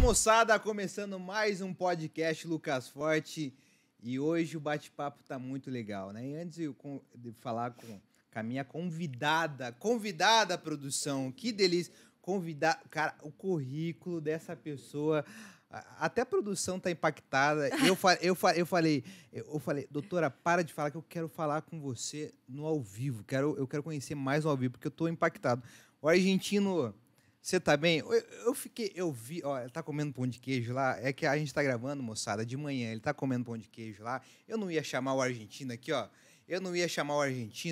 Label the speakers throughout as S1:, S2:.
S1: moçada, começando mais um podcast Lucas Forte. E hoje o bate-papo tá muito legal, né? E antes de falar com a minha convidada, produção, que delícia. Cara, o currículo dessa pessoa, até a produção tá impactada. Eu falei, doutora, para de falar que eu quero falar com você no ao vivo. Eu quero conhecer mais no ao vivo, porque eu tô impactado. O argentino... Você tá bem? Eu vi, ó, ele tá comendo pão de queijo lá, é que a gente tá gravando, moçada, de manhã, ele tá comendo pão de queijo lá, eu não ia chamar o argentino aqui, ó,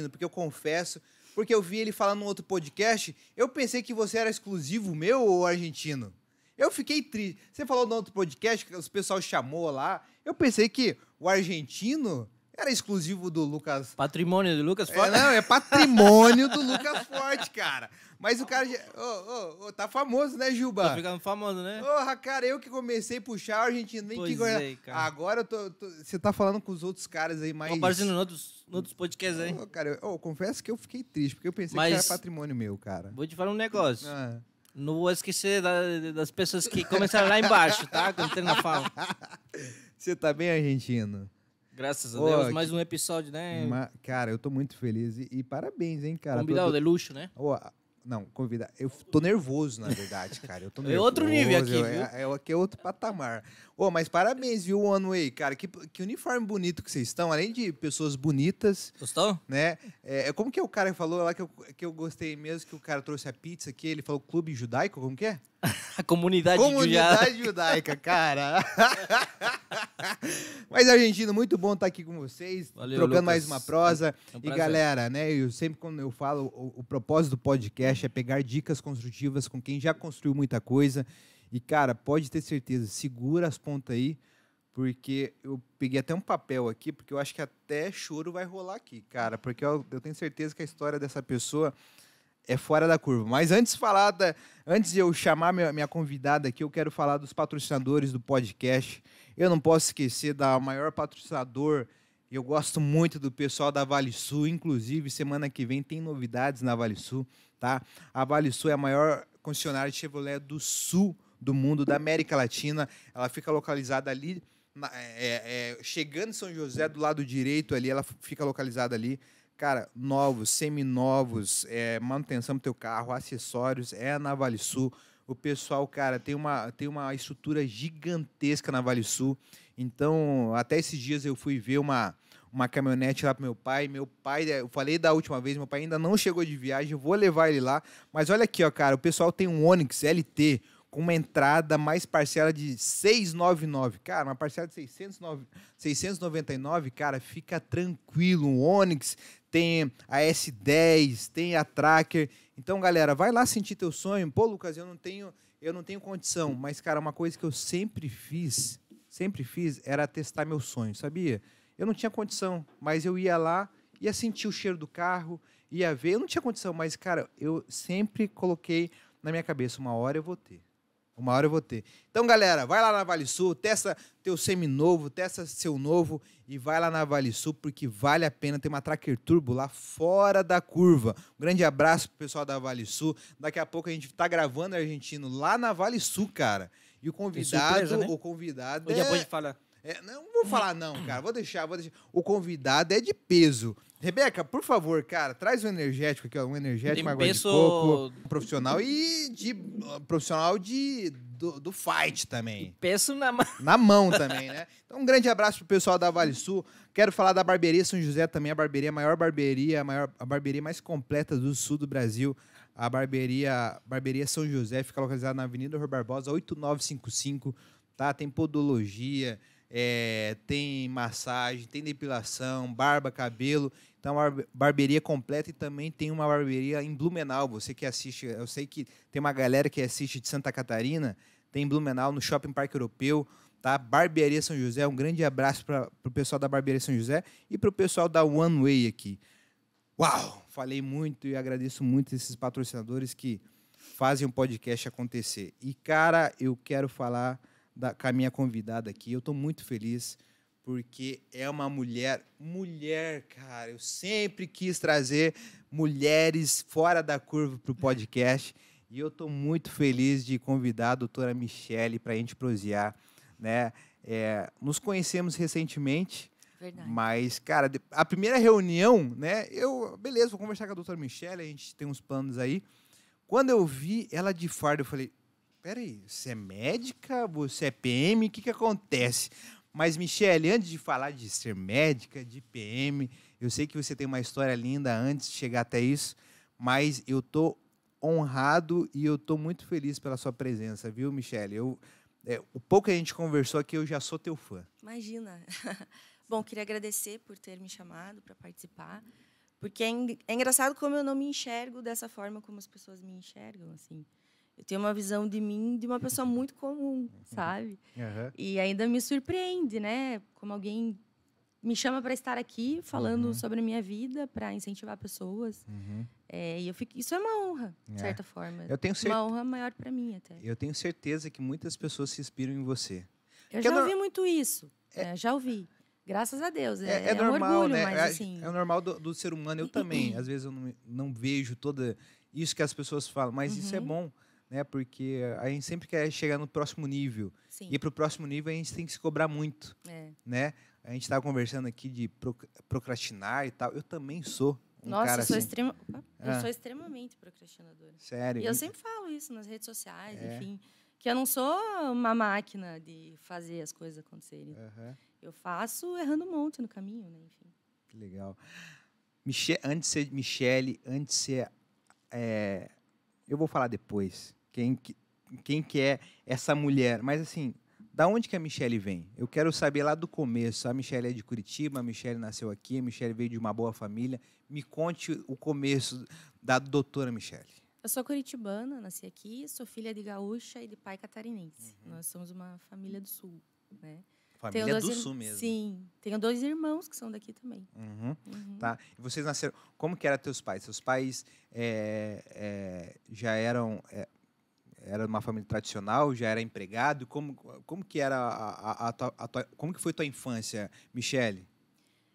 S1: porque eu confesso, porque eu vi ele falando no outro podcast, eu pensei que você era exclusivo meu, ou argentino. Eu fiquei triste. Você falou no outro podcast que o pessoal chamou lá, eu pensei que o argentino era exclusivo do Lucas...
S2: Patrimônio do Lucas Forte?
S1: Não, é patrimônio do Lucas Forte, cara. Mas o cara... tá famoso, né, Gilba?
S2: Tá ficando famoso, né?
S1: Porra, cara, eu que comecei a puxar o argentino. Agora você tá falando com os outros caras aí, mas...
S2: Estão aparecendo em outros podcasts aí.
S1: Cara, eu confesso que eu fiquei triste, porque eu pensei que era patrimônio meu, cara.
S2: Vou te falar um negócio. Não vou esquecer das pessoas que começaram lá embaixo, tá? Quando tem na fala.
S1: Você tá bem, argentino?
S2: Graças a Deus, mais um episódio, né?
S1: Cara, eu tô muito feliz e parabéns, hein, cara.
S2: Convidado de luxo, né?
S1: Não, convidar. Eu tô nervoso, na verdade, cara. Eu tô nervoso.
S2: É outro nível aqui, viu?
S1: Aqui é outro patamar. Mas parabéns, viu, One Way, cara. Que uniforme bonito que vocês estão. Além de pessoas bonitas.
S2: Gostou?
S1: Né? Como que é o cara que falou lá que eu gostei mesmo, que o cara trouxe a pizza aqui, ele falou clube judaico, como que é?
S2: A comunidade
S1: judaica, cara. Mas, argentino, muito bom estar aqui com vocês.
S2: Valeu,
S1: trocando
S2: Lucas.
S1: mais uma prosa.
S2: É um
S1: e, galera, né, eu sempre quando eu falo, o propósito do podcast é pegar dicas construtivas com quem já construiu muita coisa. E, cara, pode ter certeza, segura as pontas aí, porque eu peguei até um papel aqui, porque eu acho que até choro vai rolar aqui, cara, porque eu tenho certeza que a história dessa pessoa é fora da curva. Mas antes de eu chamar minha convidada aqui, eu quero falar dos patrocinadores do podcast. Eu não posso esquecer da maior patrocinador. Eu gosto muito do pessoal da Vale Sul. Inclusive, semana que vem tem novidades na Vale Sul, tá? A Vale Sul é a maior concessionária de Chevrolet do sul do mundo, da América Latina. Ela fica localizada ali, chegando em São José, do lado direito ali, ela fica localizada ali. Cara, novos, seminovos, manutenção do teu carro, acessórios, na Vale Sul. O pessoal, cara, tem uma estrutura gigantesca na Vale Sul. Então, até esses dias eu fui ver uma caminhonete lá pro meu pai. Meu pai, eu falei da última vez, meu pai ainda não chegou de viagem, eu vou levar ele lá. Mas olha aqui, ó, cara, o pessoal tem um Onix LT com uma entrada mais parcela de 699. Cara, uma parcela de 699, cara, fica tranquilo. Um Onix, tem a S10, tem a Tracker. Então, galera, vai lá sentir teu sonho. Pô, Lucas, eu não tenho condição. Mas, cara, uma coisa que eu sempre fiz, era testar meu sonho, sabia? Eu não tinha condição, mas eu ia lá, ia sentir o cheiro do carro, ia ver. Eu não tinha condição, mas, cara, eu sempre coloquei na minha cabeça, uma hora eu vou ter. Então, galera, vai lá na Vale Sul, testa teu seminovo, testa seu novo e vai lá na Vale Sul, porque vale a pena. Ter uma Tracker Turbo lá fora da curva. Um grande abraço pro pessoal da Vale Sul. Daqui a pouco a gente tá gravando argentino lá na Vale Sul, cara. E o convidado...
S2: surpresa, né?
S1: O convidado
S2: Ou já pode falar?
S1: Não vou falar não, cara. Vou deixar. O convidado é de peso. Rebeca, por favor, cara, traz um energético aqui, ó. Um energético, uma água de coco. Profissional do fight também.
S2: Peço na mão.
S1: Na mão também, né? Então, um grande abraço pro pessoal da Vale Sul. Quero falar da Barbearia São José também. A maior barbearia, a barbearia mais completa do sul do Brasil. A barbearia São José fica localizada na Avenida Rui Barbosa, 8955, tá? Tem podologia, tem massagem, tem depilação, barba, cabelo. Então, a barbearia completa, e também tem uma barbearia em Blumenau. Você que assiste, eu sei que tem uma galera que assiste de Santa Catarina, tem em Blumenau, no Shopping Parque Europeu, tá? Barbearia São José, um grande abraço para o pessoal da Barbearia São José e para o pessoal da One Way aqui. Uau! Falei muito e agradeço muito esses patrocinadores que fazem o podcast acontecer. E, cara, eu quero falar com a minha convidada aqui. Eu estou muito feliz porque é uma mulher, cara. Eu sempre quis trazer mulheres fora da curva para o podcast E eu estou muito feliz de convidar a doutora Michele para a gente prosear, né? Nos conhecemos recentemente,
S3: Verdade.
S1: mas, cara, a primeira reunião, né? Beleza, vou conversar com a doutora Michele, a gente tem uns planos aí. Quando eu vi ela de farda, eu falei, peraí, você é médica? Você é PM? O que acontece? Mas, Michele, antes de falar de ser médica, de PM, eu sei que você tem uma história linda antes de chegar até isso, mas eu tô honrado e eu tô muito feliz pela sua presença, viu, Michele? O pouco que a gente conversou aqui, eu já sou teu fã.
S3: Imagina. Bom, queria agradecer por ter me chamado para participar, porque é engraçado como eu não me enxergo dessa forma como as pessoas me enxergam, assim. Eu tenho uma visão de mim de uma pessoa muito comum, sabe?
S1: Uhum.
S3: E ainda me surpreende, né? Como alguém me chama para estar aqui falando sobre a minha vida, para incentivar pessoas. E isso é uma honra, de certa forma.
S1: Eu tenho
S3: uma honra maior para mim, até.
S1: Eu tenho certeza que muitas pessoas se inspiram em você.
S3: Eu já ouvi muito isso. Já ouvi. Graças a Deus. É
S1: normal,
S3: um orgulho,
S1: né?
S3: mas assim...
S1: É o normal do ser humano. Eu também. Às vezes eu não vejo toda isso que as pessoas falam, mas isso é bom, né? Porque a gente sempre quer chegar no próximo nível.
S3: Sim.
S1: E para o próximo nível a gente tem que se cobrar muito, né? A gente estava conversando aqui de procrastinar e tal. Eu também sou cara
S3: eu sou
S1: assim.
S3: Eu sou extremamente procrastinadora.
S1: Sério?
S3: E eu sempre falo isso nas redes sociais, enfim. Que eu não sou uma máquina de fazer as coisas acontecerem. Eu faço errando um monte no caminho, né? Enfim.
S1: Que legal. Antes de ser Michele, antes de ser... eu vou falar depois. Quem que é essa mulher? Mas, assim, da onde que a Michele vem? Eu quero saber lá do começo. A Michele é de Curitiba, a Michele nasceu aqui, a Michele veio de uma boa família. Me conte o começo da doutora Michele.
S3: Eu sou curitibana, nasci aqui, sou filha de gaúcha e de pai catarinense. Nós somos uma família do Sul, né?
S1: Família do Sul mesmo.
S3: Sim. Tenho 2 irmãos que são daqui também.
S1: Tá. E vocês nasceram... Como que eram teus pais? Seus pais já eram... Era uma família tradicional? Já era empregado? Como que era como que foi tua infância, Michele?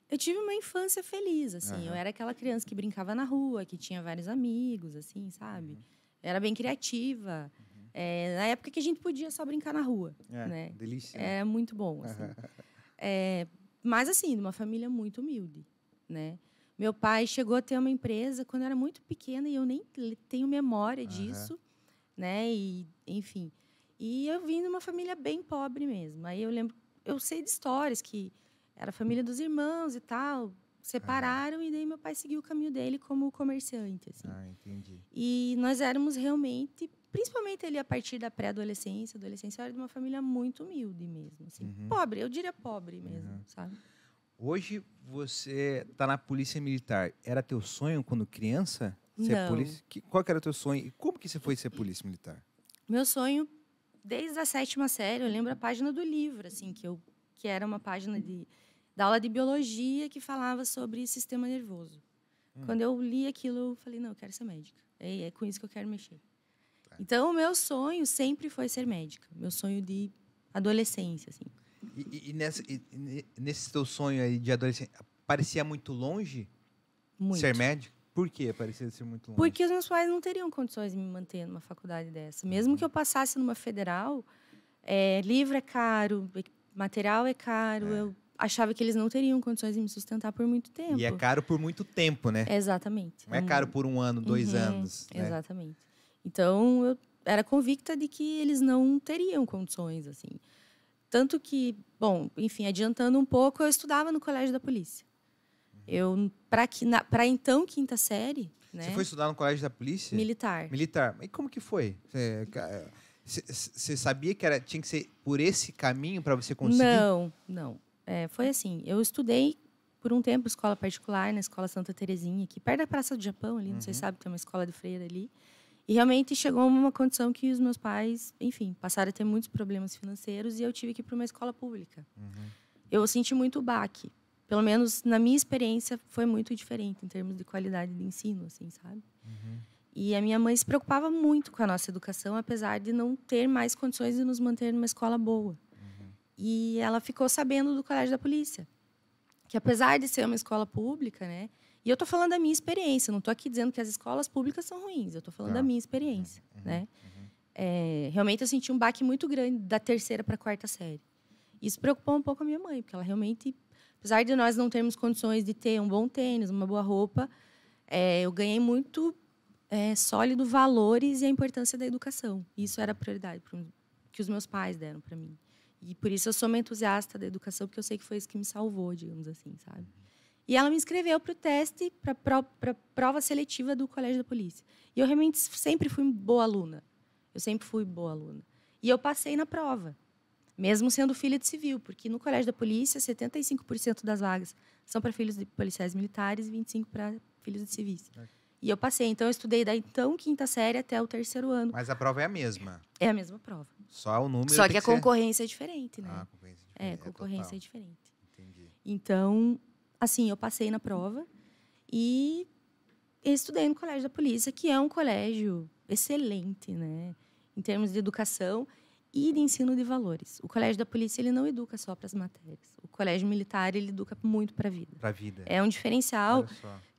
S3: Eu tive uma infância feliz, assim. Eu era aquela criança que brincava na rua, que tinha vários amigos, assim, sabe? Era bem criativa. Na época que a gente podia só brincar na rua, né?
S1: Delícia.
S3: É muito bom, assim. Mas, assim, de uma família muito humilde, né? Meu pai chegou a ter uma empresa quando eu era muito pequena e eu nem tenho memória disso, né? E, enfim. E eu vim de uma família bem pobre mesmo. Aí eu sei de histórias que era a família dos irmãos e tal, separaram e daí meu pai seguiu o caminho dele como comerciante, assim.
S1: Entendi.
S3: E nós éramos realmente, principalmente ali a partir da pré-adolescência, adolescência, eu era de uma família muito humilde mesmo, assim. Pobre, eu diria pobre mesmo, sabe?
S1: Hoje você está na Polícia Militar. Era teu sonho quando criança ser
S3: Não.
S1: polícia? Qual que era o teu sonho? E como que você foi ser Polícia Militar?
S3: Meu sonho, desde a 7ª série, eu lembro a página do livro, assim, que era uma página da aula de biologia que falava sobre sistema nervoso. Quando eu li aquilo, eu falei, não, eu quero ser médica. É com isso que eu quero mexer. Então, o meu sonho sempre foi ser médica. Meu sonho de adolescência, assim.
S1: E nesse teu sonho aí de adolescente, parecia muito longe ser médico? Por que parecia ser muito longe?
S3: Porque os meus pais não teriam condições de me manter numa faculdade dessa. Mesmo que eu passasse numa federal, livro é caro, material é caro, eu achava que eles não teriam condições de me sustentar por muito tempo.
S1: E é caro por muito tempo, né?
S3: Exatamente.
S1: Não é caro por 1 ano, 2 anos. Né?
S3: Exatamente. Então, eu era convicta de que eles não teriam condições, assim. Tanto que, bom, enfim, adiantando um pouco, eu estudava no Colégio da Polícia. Eu, para então, 5ª série... Né?
S1: Você foi estudar no Colégio da Polícia?
S3: Militar.
S1: Militar. E como que foi? Você sabia que tinha que ser por esse caminho para você conseguir?
S3: Não. Foi assim, eu estudei por um tempo escola particular, na Escola Santa Terezinha, aqui perto da Praça do Japão, ali, não sei se sabe, tem uma escola de freira ali. E realmente chegou uma condição que os meus pais, enfim, passaram a ter muitos problemas financeiros e eu tive que ir para uma escola pública. Eu senti muito o baque. Pelo menos, na minha experiência, foi muito diferente em termos de qualidade de ensino, assim, sabe? E a minha mãe se preocupava muito com a nossa educação, apesar de não ter mais condições de nos manter numa escola boa. E ela ficou sabendo do Colégio da Polícia, que apesar de ser uma escola pública, né? E E eu estou falando da minha experiência, não estou aqui dizendo que as escolas públicas são ruins, eu estou falando da minha experiência. Né? Realmente eu senti um baque muito grande da 3ª para a 4ª série. Isso preocupou um pouco a minha mãe, porque ela realmente, apesar de nós não termos condições de ter um bom tênis, uma boa roupa, eu ganhei muito sólido valores e a importância da educação. Isso era a prioridade que os meus pais deram para mim. E por isso eu sou uma entusiasta da educação, porque eu sei que foi isso que me salvou, digamos assim, sabe? E ela me inscreveu para o teste, para a prova seletiva do Colégio da Polícia. E eu realmente sempre fui boa aluna. Eu sempre fui boa aluna. E eu passei na prova, mesmo sendo filha de civil, porque no Colégio da Polícia, 75% das vagas são para filhos de policiais militares e 25% para filhos de civis. E eu passei. Então, eu estudei da 5ª série até o 3º ano.
S1: Mas a prova é a mesma?
S3: É a mesma prova.
S1: Só o número.
S3: Só que a concorrência é diferente, né?
S1: A concorrência é diferente.
S3: A concorrência é diferente.
S1: Entendi.
S3: Então, assim, eu passei na prova e estudei no Colégio da Polícia, que é um colégio excelente, né? Em termos de educação e de ensino de valores. O Colégio da Polícia, ele não educa só para as matérias. O Colégio Militar, ele educa muito para a vida.
S1: Para a vida.
S3: É um diferencial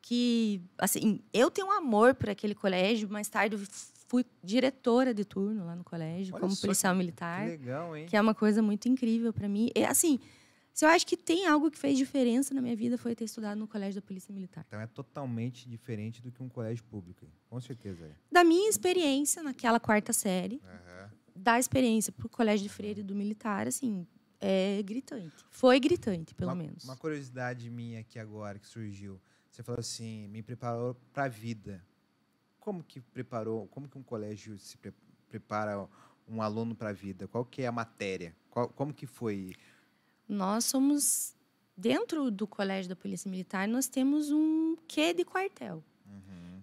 S3: que, assim, eu tenho um amor por aquele colégio. Mais tarde, eu fui diretora de turno lá no colégio, como policial militar.
S1: Que legal, hein?
S3: Que é uma coisa muito incrível para mim. E, assim, se eu acho que tem algo que fez diferença na minha vida, foi ter estudado no Colégio da Polícia Militar.
S1: Então, é totalmente diferente do que um colégio público. Com certeza é.
S3: Da minha experiência naquela 4ª série, da experiência para o Colégio de Freira e do Militar, assim, é gritante. Foi gritante, pelo menos.
S1: Uma curiosidade minha aqui agora, que surgiu. Você falou assim, me preparou para a vida. Como que um colégio se prepara um aluno para a vida? Qual que é a matéria? Como que foi?
S3: Nós somos, dentro do Colégio da Polícia Militar, nós temos um quê de quartel.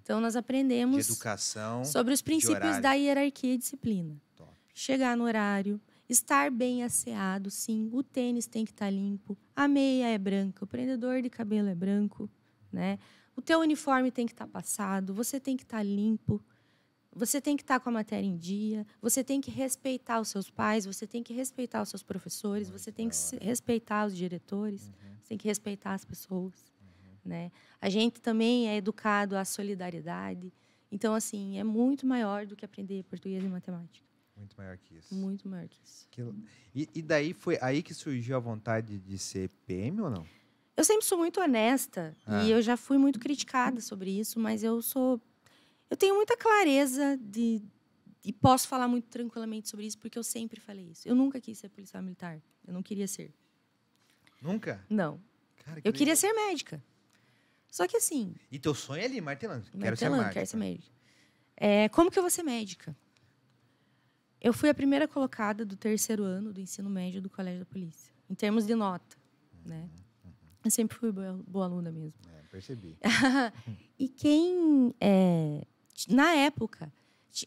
S3: Então, nós aprendemos
S1: de educação,
S3: sobre os princípios da hierarquia e disciplina.
S1: Top.
S3: Chegar no horário, estar bem asseado, sim. O tênis tem que estar limpo, a meia é branca, o prendedor de cabelo é branco, né? O teu uniforme tem que estar passado, você tem que estar limpo, você tem que estar com a matéria em dia, você tem que respeitar os seus pais, você tem que respeitar os seus professores, você tem que respeitar os diretores, você tem que respeitar as pessoas, né? A gente também é educado à solidariedade. Então, assim, é muito maior do que aprender português e matemática.
S1: Muito maior que isso.
S3: Muito maior que isso.
S1: E daí foi aí que surgiu a vontade de ser PM ou não?
S3: Eu sempre sou muito honesta e eu já fui muito criticada sobre isso, mas eu tenho muita clareza e posso falar muito tranquilamente sobre isso, porque eu sempre falei isso. Eu nunca quis ser policial militar. Eu não queria ser.
S1: Nunca?
S3: Não.
S1: Cara,
S3: eu queria ser médica. Só que assim...
S1: E teu sonho é ali, martelando.
S3: Quero ser médica. Como que eu vou ser médica? Eu fui a primeira colocada do 3º ano do ensino médio do Colégio da Polícia, em termos de nota, né? Eu sempre fui boa aluna mesmo.
S1: Percebi.
S3: E na época,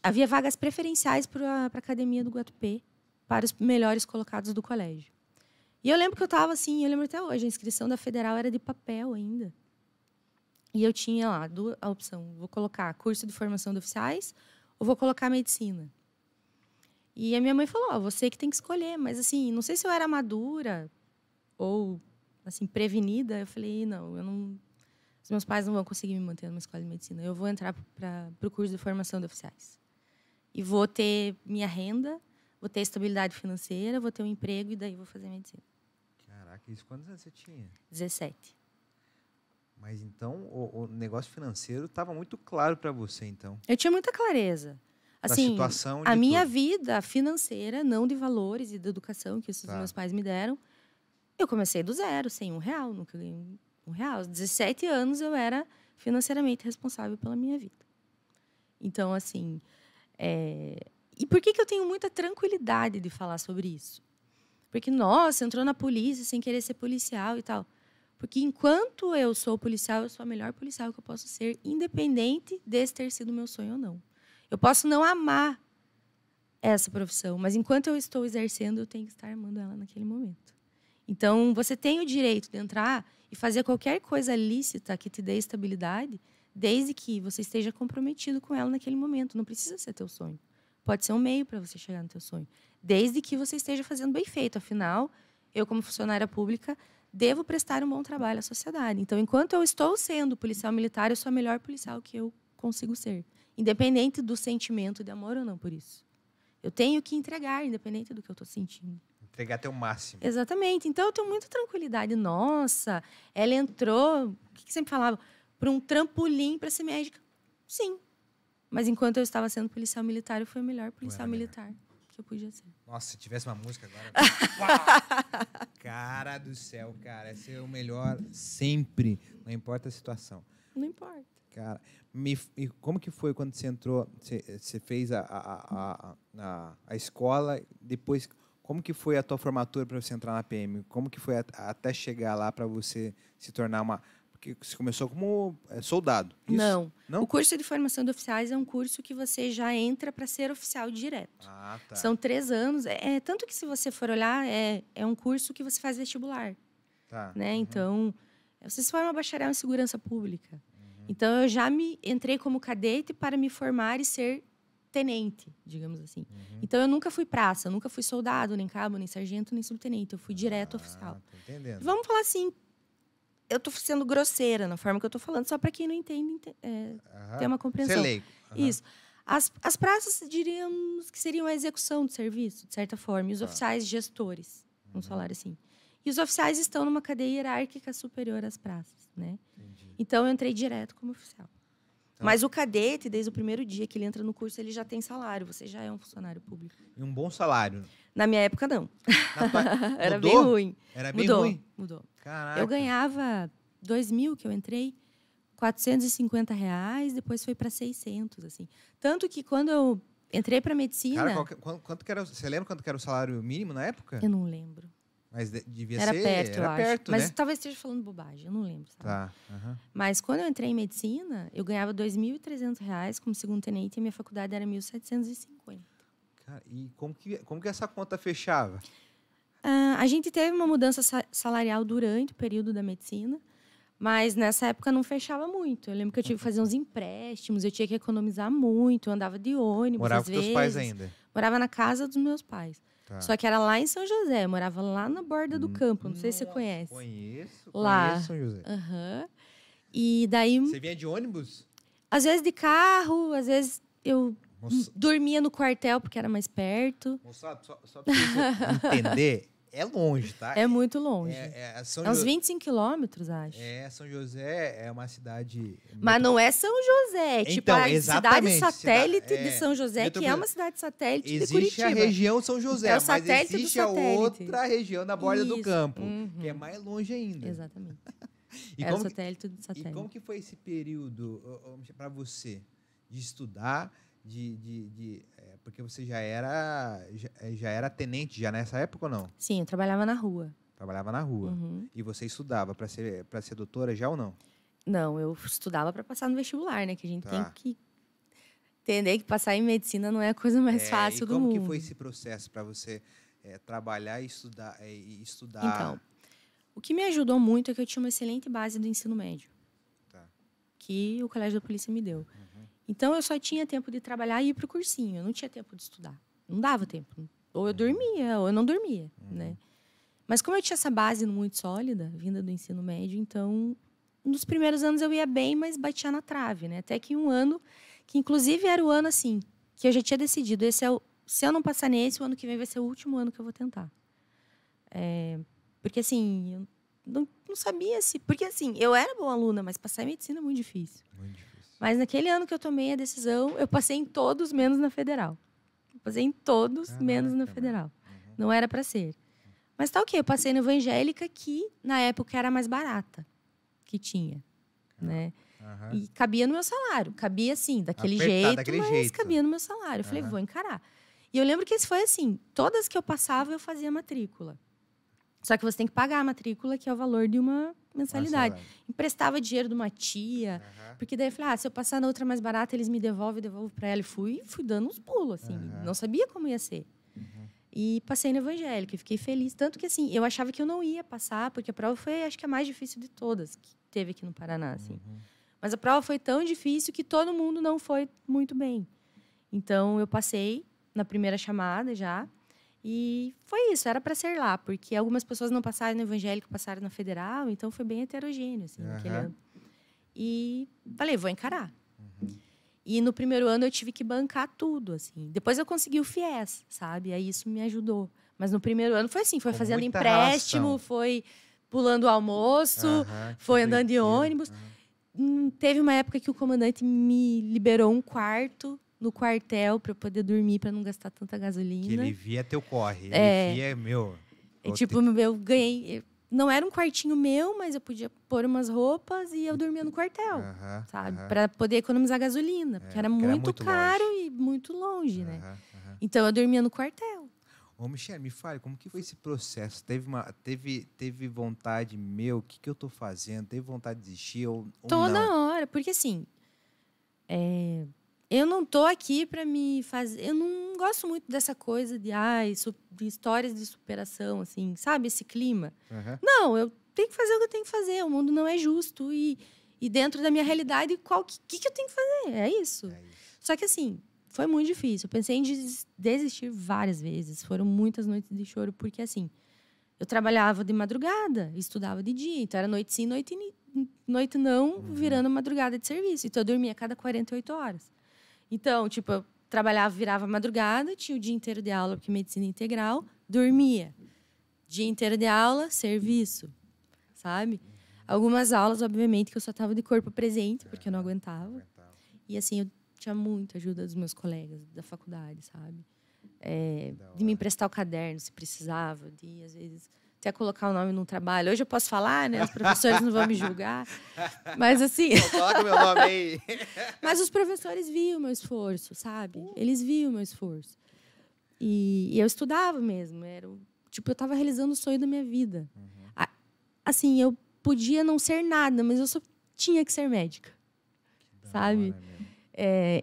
S3: havia vagas preferenciais para a academia do Guatupê, para os melhores colocados do colégio. E eu lembro que eu estava assim, eu lembro até hoje, a inscrição da Federal era de papel ainda. E eu tinha lá a opção, vou colocar curso de formação de oficiais ou vou colocar medicina. E a minha mãe falou, você que tem que escolher. Mas, assim, não sei se eu era madura ou, assim, prevenida. Eu falei, não, os meus pais não vão conseguir me manter numa escola de medicina. Eu vou entrar para o curso de formação de oficiais. E vou ter minha renda, vou ter estabilidade financeira, vou ter um emprego e daí vou fazer medicina.
S1: Caraca, isso quantos anos você tinha?
S3: 17.
S1: Mas, então, o negócio financeiro estava muito claro para você, então?
S3: Eu tinha muita clareza. Assim, a minha vida financeira, não de valores e de educação que os meus pais me deram, eu comecei do zero, sem R$1. Nunca ganhei R$1. Aos 17 anos, eu era financeiramente responsável pela minha vida. Então, assim... E por que eu tenho muita tranquilidade de falar sobre isso? Porque, nossa, entrou na polícia sem querer ser policial e tal. Porque enquanto eu sou policial, eu sou a melhor policial que eu posso ser, independente desse ter sido meu sonho ou não. Eu posso não amar essa profissão, mas enquanto eu estou exercendo, eu tenho que estar amando ela naquele momento. Então, você tem o direito de entrar e fazer qualquer coisa lícita que te dê estabilidade, desde que você esteja comprometido com ela naquele momento. Não precisa ser teu sonho. Pode ser um meio para você chegar no teu sonho. Desde que você esteja fazendo bem feito. Afinal, eu, como funcionária pública, devo prestar um bom trabalho à sociedade. Então, enquanto eu estou sendo policial militar, eu sou a melhor policial que eu consigo ser. Independente do sentimento de amor ou não por isso. Eu tenho que entregar, independente do que eu estou sentindo.
S1: Entregar até o máximo.
S3: Exatamente. Então, eu tenho muita tranquilidade. Nossa, ela entrou, o que sempre falava? Para um trampolim para ser médica. Sim. Mas enquanto eu estava sendo policial militar, eu fui a melhor policial militar que eu podia ser.
S1: Nossa, se tivesse uma música agora... Uau! Cara do céu, cara. Esse é o melhor sempre. Não importa a situação.
S3: Não importa.
S1: Cara, e como que foi quando você entrou, você fez a escola, depois, como que foi a tua formatura para você entrar na PM? Como que foi até chegar lá para você se tornar uma... Porque você começou como soldado, isso?
S3: Não. O curso de formação de oficiais é um curso que você já entra para ser oficial direto.
S1: Ah, tá.
S3: São 3 anos. Tanto que, se você for olhar, é um curso que você faz vestibular.
S1: Tá.
S3: Né? Então, você se forma bacharel em segurança pública. Então, eu já entrei como cadete para me formar e ser tenente, digamos assim. Então, eu nunca fui praça, eu nunca fui soldado, nem cabo, nem sargento, nem subtenente. Eu fui direto oficial.
S1: Tô entendendo.
S3: Vamos falar assim, eu estou sendo grosseira na forma que eu estou falando, só para quem não entende ter uma compreensão.
S1: Você é leigo.
S3: Isso. As praças, diríamos que seriam a execução do serviço, de certa forma. E os oficiais, gestores, vamos falar assim. E os oficiais estão numa cadeia hierárquica superior às praças, né?
S1: Entendi.
S3: Então, eu entrei direto como oficial. Mas o cadete, desde o primeiro dia que ele entra no curso, ele já tem salário. Você já é um funcionário público.
S1: E um bom salário.
S3: Na minha época, não. Era
S1: Mudou?
S3: bem ruim.
S1: Era bem ruim?
S3: Mudou.
S1: Caraca.
S3: Eu ganhava 2.000 que eu entrei, R$450, depois foi para 600, assim. Tanto que quando eu entrei para medicina...
S1: Cara, quanto que era, você lembra quanto que era o salário mínimo na época?
S3: Eu não lembro.
S1: Mas devia
S3: Era
S1: ser...
S3: perto, eu
S1: era
S3: acho.
S1: perto,
S3: Mas
S1: né?
S3: talvez esteja falando bobagem, eu não lembro. Sabe?
S1: Tá.
S3: Mas quando eu entrei em medicina, eu ganhava R$2.300 como segundo tenente e a minha faculdade era 1.750.
S1: Cara, e como que essa conta fechava?
S3: A gente teve uma mudança salarial durante o período da medicina, mas nessa época não fechava muito. Eu lembro que eu tive que fazer uns empréstimos, eu tinha que economizar muito, eu andava de ônibus
S1: Morava
S3: às
S1: com
S3: vezes.
S1: teus pais ainda?
S3: Morava na casa dos meus pais.
S1: Tá.
S3: Só que era lá em São José, eu morava lá na borda do campo, não sei se você conhece.
S1: Conheço
S3: Lá.
S1: São José.
S3: E daí,
S1: Você vinha de ônibus?
S3: às vezes de carro, às vezes eu
S1: Moça-
S3: dormia no quartel porque era mais perto.
S1: Moçada, só pra você entender, é longe, tá?
S3: É muito longe.
S1: São
S3: É uns 25 quilômetros, acho.
S1: São José é uma cidade...
S3: Mas não é São José, tipo
S1: Então,
S3: a cidade
S1: exatamente,
S3: satélite de São José, que é
S1: metropo-
S3: uma cidade satélite de
S1: Existe
S3: Curitiba.
S1: a região São José,
S3: É o
S1: mas
S3: satélite do
S1: existe a
S3: satélite.
S1: outra região na borda do
S3: Isso.
S1: campo, que é mais longe ainda.
S3: Exatamente.
S1: E
S3: É o
S1: como que-
S3: satélite do satélite.
S1: E como que foi esse período para você de estudar, porque você já era tenente já nessa época ou não?
S3: Sim, eu trabalhava na rua.
S1: Trabalhava na rua.
S3: Uhum.
S1: E você estudava para ser doutora já ou não?
S3: Não, eu estudava para passar no vestibular, né? Que a gente tem
S1: Tá.
S3: que entender que passar em medicina não é a coisa mais fácil
S1: e
S3: do
S1: como
S3: mundo.
S1: que foi esse processo para você trabalhar e estudar?
S3: Então, o que me ajudou muito é que eu tinha uma excelente base do ensino médio.
S1: Tá.
S3: Que o Colégio da Polícia me deu. Então, eu só tinha tempo de trabalhar e ir para o cursinho. Eu não tinha tempo de estudar. Não dava tempo. Ou eu dormia, ou eu não dormia, né? Mas como eu tinha essa base muito sólida, vinda do ensino médio, então, nos primeiros anos eu ia bem, mas batia na trave, né? Até que um ano, que inclusive era o ano, assim, que eu já tinha decidido, se eu não passar nesse, o ano que vem vai ser o último ano que eu vou tentar. Porque, assim, eu não sabia se... Porque, assim, eu era boa aluna, mas passar em medicina é muito difícil.
S1: Muito difícil.
S3: Mas naquele ano que eu tomei a decisão, eu passei em todos, menos na federal. Eu passei em todos, menos na federal. Não era para ser. Mas tá ok, eu passei na evangélica, que na época era mais barata que tinha, né? E cabia no meu salário. Cabia, assim, daquele
S1: Apertar
S3: jeito,
S1: daquele
S3: mas
S1: jeito.
S3: cabia no meu salário. Eu falei, vou encarar. E eu lembro que esse foi assim, todas que eu passava, eu fazia matrícula. Só que você tem que pagar a matrícula, que é o valor de uma mensalidade. Emprestava dinheiro de uma tia, porque daí eu falei, se eu passar na outra mais barata, eles me devolvo para ela. E fui dando uns pulos, assim. Não sabia como ia ser. E passei no evangélico e fiquei feliz. Tanto que, assim, eu achava que eu não ia passar, porque a prova foi, acho que, a mais difícil de todas que teve aqui no Paraná, assim. Mas a prova foi tão difícil que todo mundo não foi muito bem. Então, eu passei na primeira chamada já. E foi isso, era para ser lá, porque algumas pessoas não passaram no evangélico, passaram na federal, então foi bem heterogêneo, assim, naquele ano. E falei, vou encarar. E no primeiro ano eu tive que bancar tudo, assim. Depois eu consegui o FIES, sabe? Aí isso me ajudou. Mas no primeiro ano foi assim, foi
S1: Com
S3: fazendo
S1: muita
S3: empréstimo,
S1: relação.
S3: foi pulando o almoço, foi andando de ônibus. Teve uma época que o comandante me liberou um quarto no quartel para eu poder dormir, para não gastar tanta gasolina.
S1: Que ele via teu corre. Ele via, meu...
S3: E, tipo, eu ganhei... Não era um quartinho meu, mas eu podia pôr umas roupas e eu dormia no quartel, sabe? Para poder economizar gasolina, porque era muito caro e muito longe, né? Então, eu dormia no quartel.
S1: Ô, Michele, me fale, como que foi esse processo? Teve vontade, o que eu tô fazendo? Teve vontade de desistir ou
S3: Toda
S1: não?
S3: hora, porque assim... eu não tô aqui para me fazer... Eu não gosto muito dessa coisa de histórias de superação, assim, sabe? Esse clima. Não, eu tenho que fazer o que eu tenho que fazer. O mundo não é justo. E dentro da minha realidade, o que eu tenho que fazer? É isso. Só que, assim, foi muito difícil. Eu pensei em desistir várias vezes. Foram muitas noites de choro, porque, assim, eu trabalhava de madrugada, estudava de dia. Então, era noite sim, noite não, virando madrugada de serviço. Então, eu dormia a cada 48 horas. Então, tipo, eu trabalhava, virava madrugada, tinha o dia inteiro de aula, porque medicina integral, dormia. Dia inteiro de aula, serviço, sabe? Algumas aulas, obviamente, que eu só estava de corpo presente, porque eu não aguentava. E, assim, eu tinha muita ajuda dos meus colegas da faculdade, sabe? De me emprestar o caderno, se precisava, de, às vezes... até colocar o nome num trabalho. Hoje eu posso falar, né? Os professores não vão me julgar. Mas, assim...
S1: Coloca meu nome aí.
S3: Mas os professores viam o meu esforço, sabe? Eles viam o meu esforço. E eu estudava mesmo. Eu estava realizando o sonho da minha vida. Assim, eu podia não ser nada, mas eu só tinha que ser médica. Sabe?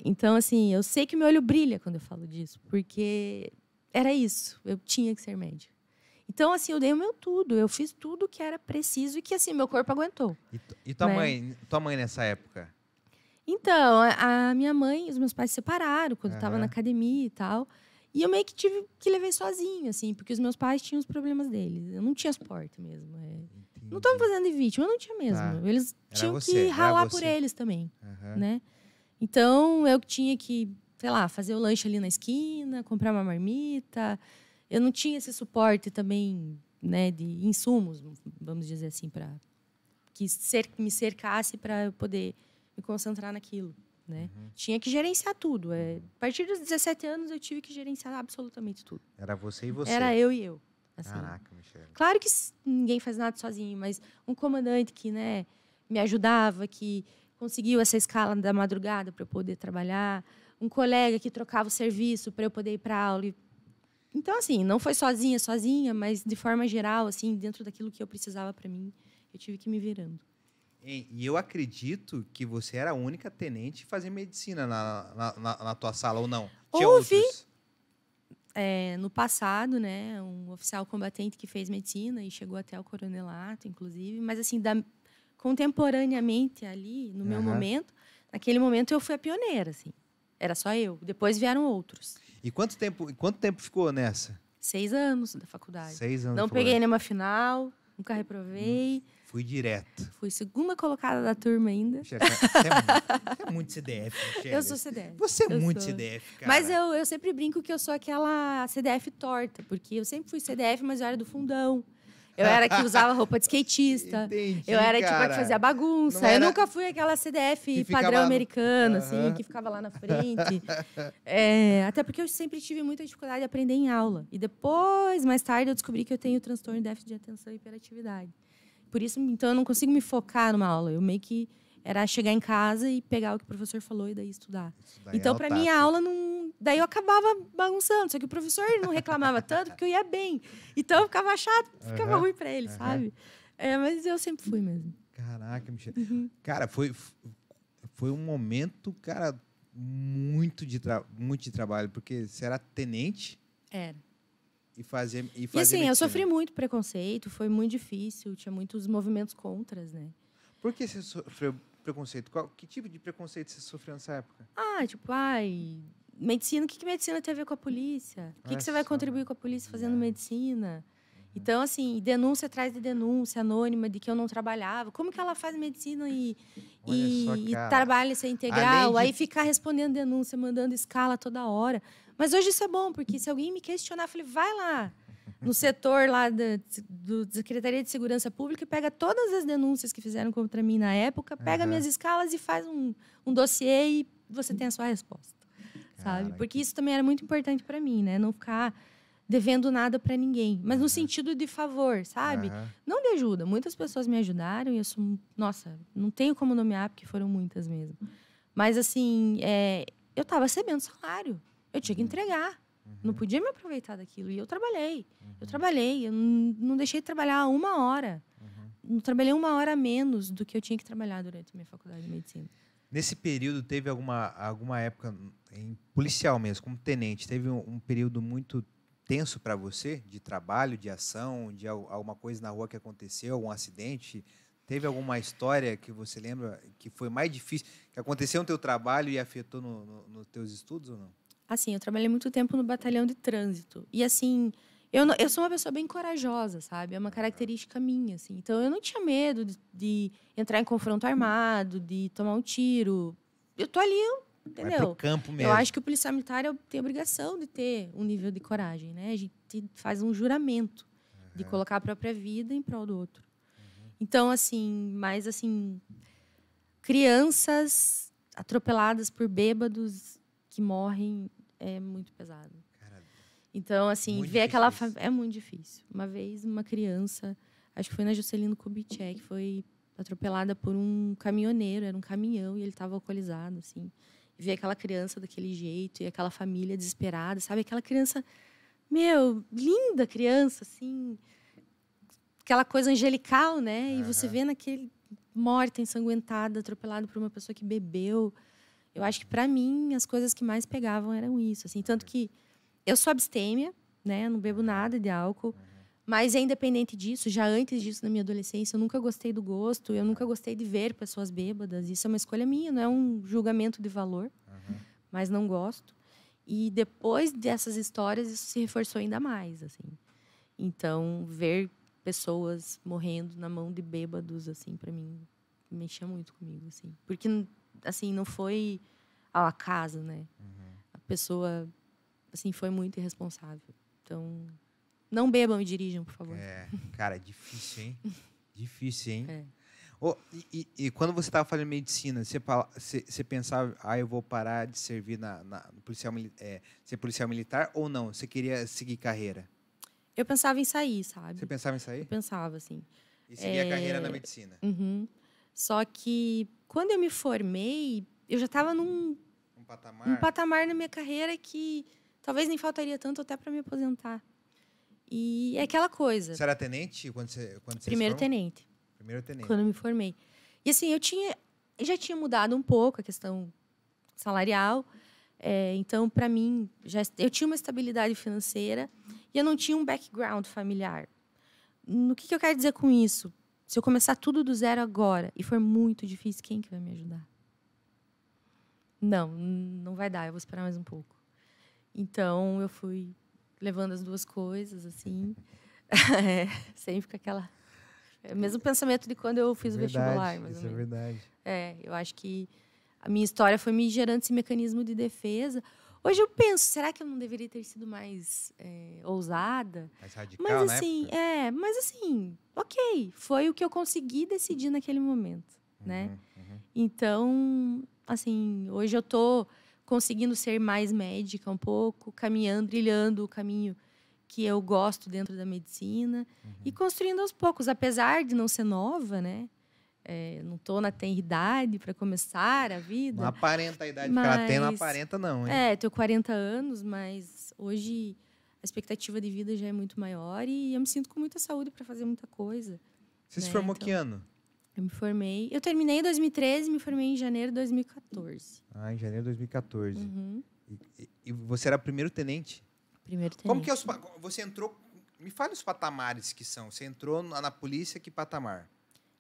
S3: Então, assim, eu sei que o meu olho brilha quando eu falo disso. Porque era isso. Eu tinha que ser médica. Então, assim, eu dei o meu tudo. Eu fiz tudo que era preciso e que, assim, meu corpo aguentou.
S1: E tua mãe nessa época?
S3: Então, a minha mãe, os meus pais se separaram quando eu estava na academia e tal. E eu meio que tive que levar sozinha, assim, porque os meus pais tinham os problemas deles. Eu não tinha suporte mesmo. Não estou me fazendo de vítima, eu não tinha mesmo. Eles tinham que ralar por eles também, né? Então, eu tinha que, sei lá, fazer o lanche ali na esquina, comprar uma marmita... Eu não tinha esse suporte também, né, de insumos, vamos dizer assim, para que me cercasse para eu poder me concentrar naquilo, né? Tinha que gerenciar tudo. A partir dos 17 anos eu tive que gerenciar absolutamente tudo.
S1: Era você e você.
S3: Era eu e eu. Assim.
S1: Caraca, Michele.
S3: Claro que ninguém faz nada sozinho, mas um comandante que, né, me ajudava, que conseguiu essa escala da madrugada para eu poder trabalhar, um colega que trocava o serviço para eu poder ir para aula. Então, assim, não foi sozinha, mas de forma geral, assim, dentro daquilo que eu precisava para mim, eu tive que ir me virando.
S1: E eu acredito que você era a única tenente a fazer medicina na tua sala, ou não? Tinha outros?
S3: No passado, né, um oficial combatente que fez medicina e chegou até o coronelato, inclusive. Mas, assim, contemporaneamente ali, no meu momento, naquele momento eu fui a pioneira, assim. Era só eu. Depois vieram outros.
S1: E quanto tempo ficou nessa?
S3: 6 anos da faculdade.
S1: 6 anos.
S3: Não peguei nenhuma final, nunca reprovei.
S1: Fui direto.
S3: Fui segunda colocada da turma ainda.
S1: Você é muito CDF, Michele.
S3: Eu sou CDF.
S1: Você é muito CDF, cara.
S3: Mas eu sempre brinco que eu sou aquela CDF torta, porque eu sempre fui CDF, mas eu era do fundão. Eu era a que usava roupa de skatista.
S1: Entendi,
S3: eu era
S1: cara.
S3: tipo a que fazia bagunça.
S1: Não era...
S3: Eu nunca fui aquela CDF padrão americana, assim, que ficava lá na frente. Até porque eu sempre tive muita dificuldade de aprender em aula. E depois, mais tarde, eu descobri que eu tenho transtorno de déficit de atenção e hiperatividade. Por isso, então, eu não consigo me focar numa aula. Eu meio que era chegar em casa e pegar o que o professor falou e daí estudar. Então, para mim, a aula não... Daí eu acabava bagunçando. Só que o professor não reclamava tanto, porque eu ia bem. Então, eu ficava chato, ficava ruim para ele, sabe? Mas eu sempre fui mesmo.
S1: Caraca, Michele. Cara, foi um momento, cara, muito de trabalho. Porque você era tenente...
S3: Era.
S1: E fazer
S3: assim, medicina. Eu sofri muito preconceito, foi muito difícil, tinha muitos movimentos contras, né?
S1: Por que você sofreu preconceito? Que tipo de preconceito você sofreu nessa época?
S3: medicina, o que medicina tem a ver com a polícia? O que você vai contribuir com a polícia fazendo medicina? Então, assim, denúncia atrás de denúncia anônima de que eu não trabalhava. Como que ela faz medicina e trabalha sem integral? Aí ficar respondendo denúncia, mandando escala toda hora. Mas hoje isso é bom, porque se alguém me questionar, eu falei, vai lá no setor lá da Secretaria de Segurança Pública e pega todas as denúncias que fizeram contra mim na época, pega minhas escalas e faz um dossiê e você tem a sua resposta, sabe? Porque isso também era muito importante para mim, né? Não ficar devendo nada para ninguém, mas no sentido de favor, sabe? Não de ajuda. Muitas pessoas me ajudaram e eu sou... Nossa, não tenho como nomear, porque foram muitas mesmo. Mas, assim, eu estava recebendo salário. Eu tinha que entregar. Não podia me aproveitar daquilo. E eu trabalhei. Eu não deixei de trabalhar 1 hora. Não trabalhei 1 hora a menos do que eu tinha que trabalhar durante a minha faculdade de medicina.
S1: Nesse período, teve alguma época, em policial mesmo, como tenente, teve um período muito tenso para você, de trabalho, de ação, de alguma coisa na rua que aconteceu, algum acidente? Teve alguma história que você lembra que foi mais difícil, que aconteceu no teu trabalho e afetou nos teus estudos ou não?
S3: Assim, eu trabalhei muito tempo no batalhão de trânsito. E, assim, eu sou uma pessoa bem corajosa, sabe? É uma característica minha, assim. Então, eu não tinha medo de entrar em confronto armado, de tomar um tiro. Eu tô ali, entendeu?
S1: Vai pro campo mesmo.
S3: Eu acho que o policial militar tem a obrigação de ter um nível de coragem, né? A gente faz um juramento de colocar a própria vida em prol do outro. Então, assim, mas, assim, crianças atropeladas por bêbados que morrem é muito pesado.
S1: Caramba.
S3: Então, assim,
S1: Muito
S3: ver aquela...
S1: difícil.
S3: É muito difícil. Uma vez, uma criança, acho que foi na Juscelino Kubitschek, foi atropelada por um caminhoneiro, era um caminhão, e ele estava alcoolizado, assim. E ver aquela criança daquele jeito, e aquela família desesperada, sabe? Aquela criança, linda criança, assim, aquela coisa angelical, né? E você vê naquele morta, ensanguentada, atropelada por uma pessoa que bebeu. Eu acho que, para mim, as coisas que mais pegavam eram isso, assim. Tanto que eu sou abstêmia, né? Não bebo nada de álcool. Mas é independente disso, já antes disso, na minha adolescência, eu nunca gostei do gosto, eu nunca gostei de ver pessoas bêbadas. Isso é uma escolha minha, não é um julgamento de valor, mas não gosto. E depois dessas histórias, isso se reforçou ainda mais, assim. Então, ver pessoas morrendo na mão de bêbados, assim, para mim, mexia muito comigo, assim. Porque, assim, não foi ao acaso, né? A pessoa, assim, foi muito irresponsável. Então... Não bebam e dirijam, por favor.
S1: Cara, é difícil, hein? Difícil, hein? E quando você estava fazendo medicina, você pensava, eu vou parar de servir no policial, ser policial militar ou não? Você queria seguir carreira?
S3: Eu pensava em sair, sabe?
S1: Você pensava em sair?
S3: Eu pensava, assim.
S1: E seguir a carreira na medicina?
S3: Só que, quando eu me formei, eu já estava num patamar na minha carreira que talvez nem faltaria tanto até para me aposentar. E é aquela coisa.
S1: Você era tenente quando você
S3: Primeiro tenente.
S1: Primeiro tenente.
S3: Quando eu me formei. E assim, eu já tinha mudado um pouco a questão salarial. Então, para mim, eu tinha uma estabilidade financeira e eu não tinha um background familiar. No que eu quero dizer com isso? Se eu começar tudo do zero agora e for muito difícil, quem que vai me ajudar? Não vai dar. Eu vou esperar mais um pouco. Então, eu fui levando as duas coisas, assim. Sempre com aquela... É o mesmo pensamento de quando eu fiz o vestibular. Mais ou menos.
S1: É verdade.
S3: Eu acho que a minha história foi me gerando esse mecanismo de defesa. Hoje eu penso, será que eu não deveria ter sido mais ousada?
S1: Mais radical,
S3: mas, assim, ok. Foi o que eu consegui decidir naquele momento, né? Então, assim, hoje eu estou conseguindo ser mais médica um pouco, trilhando o caminho que eu gosto dentro da medicina e construindo aos poucos, apesar de não ser nova, né? Não estou na tenridade para começar a vida.
S1: Não aparenta a idade que ela tem, não aparenta não, hein?
S3: Tenho 40 anos, mas hoje a expectativa de vida já é muito maior e eu me sinto com muita saúde para fazer muita coisa.
S1: Você se formou que ano?
S3: Eu me formei... Eu terminei em 2013 e me formei em janeiro de 2014.
S1: Em janeiro de 2014. E você era primeiro tenente?
S3: Primeiro tenente.
S1: Como que você entrou... Me fale os patamares que são. Você entrou na polícia, que patamar?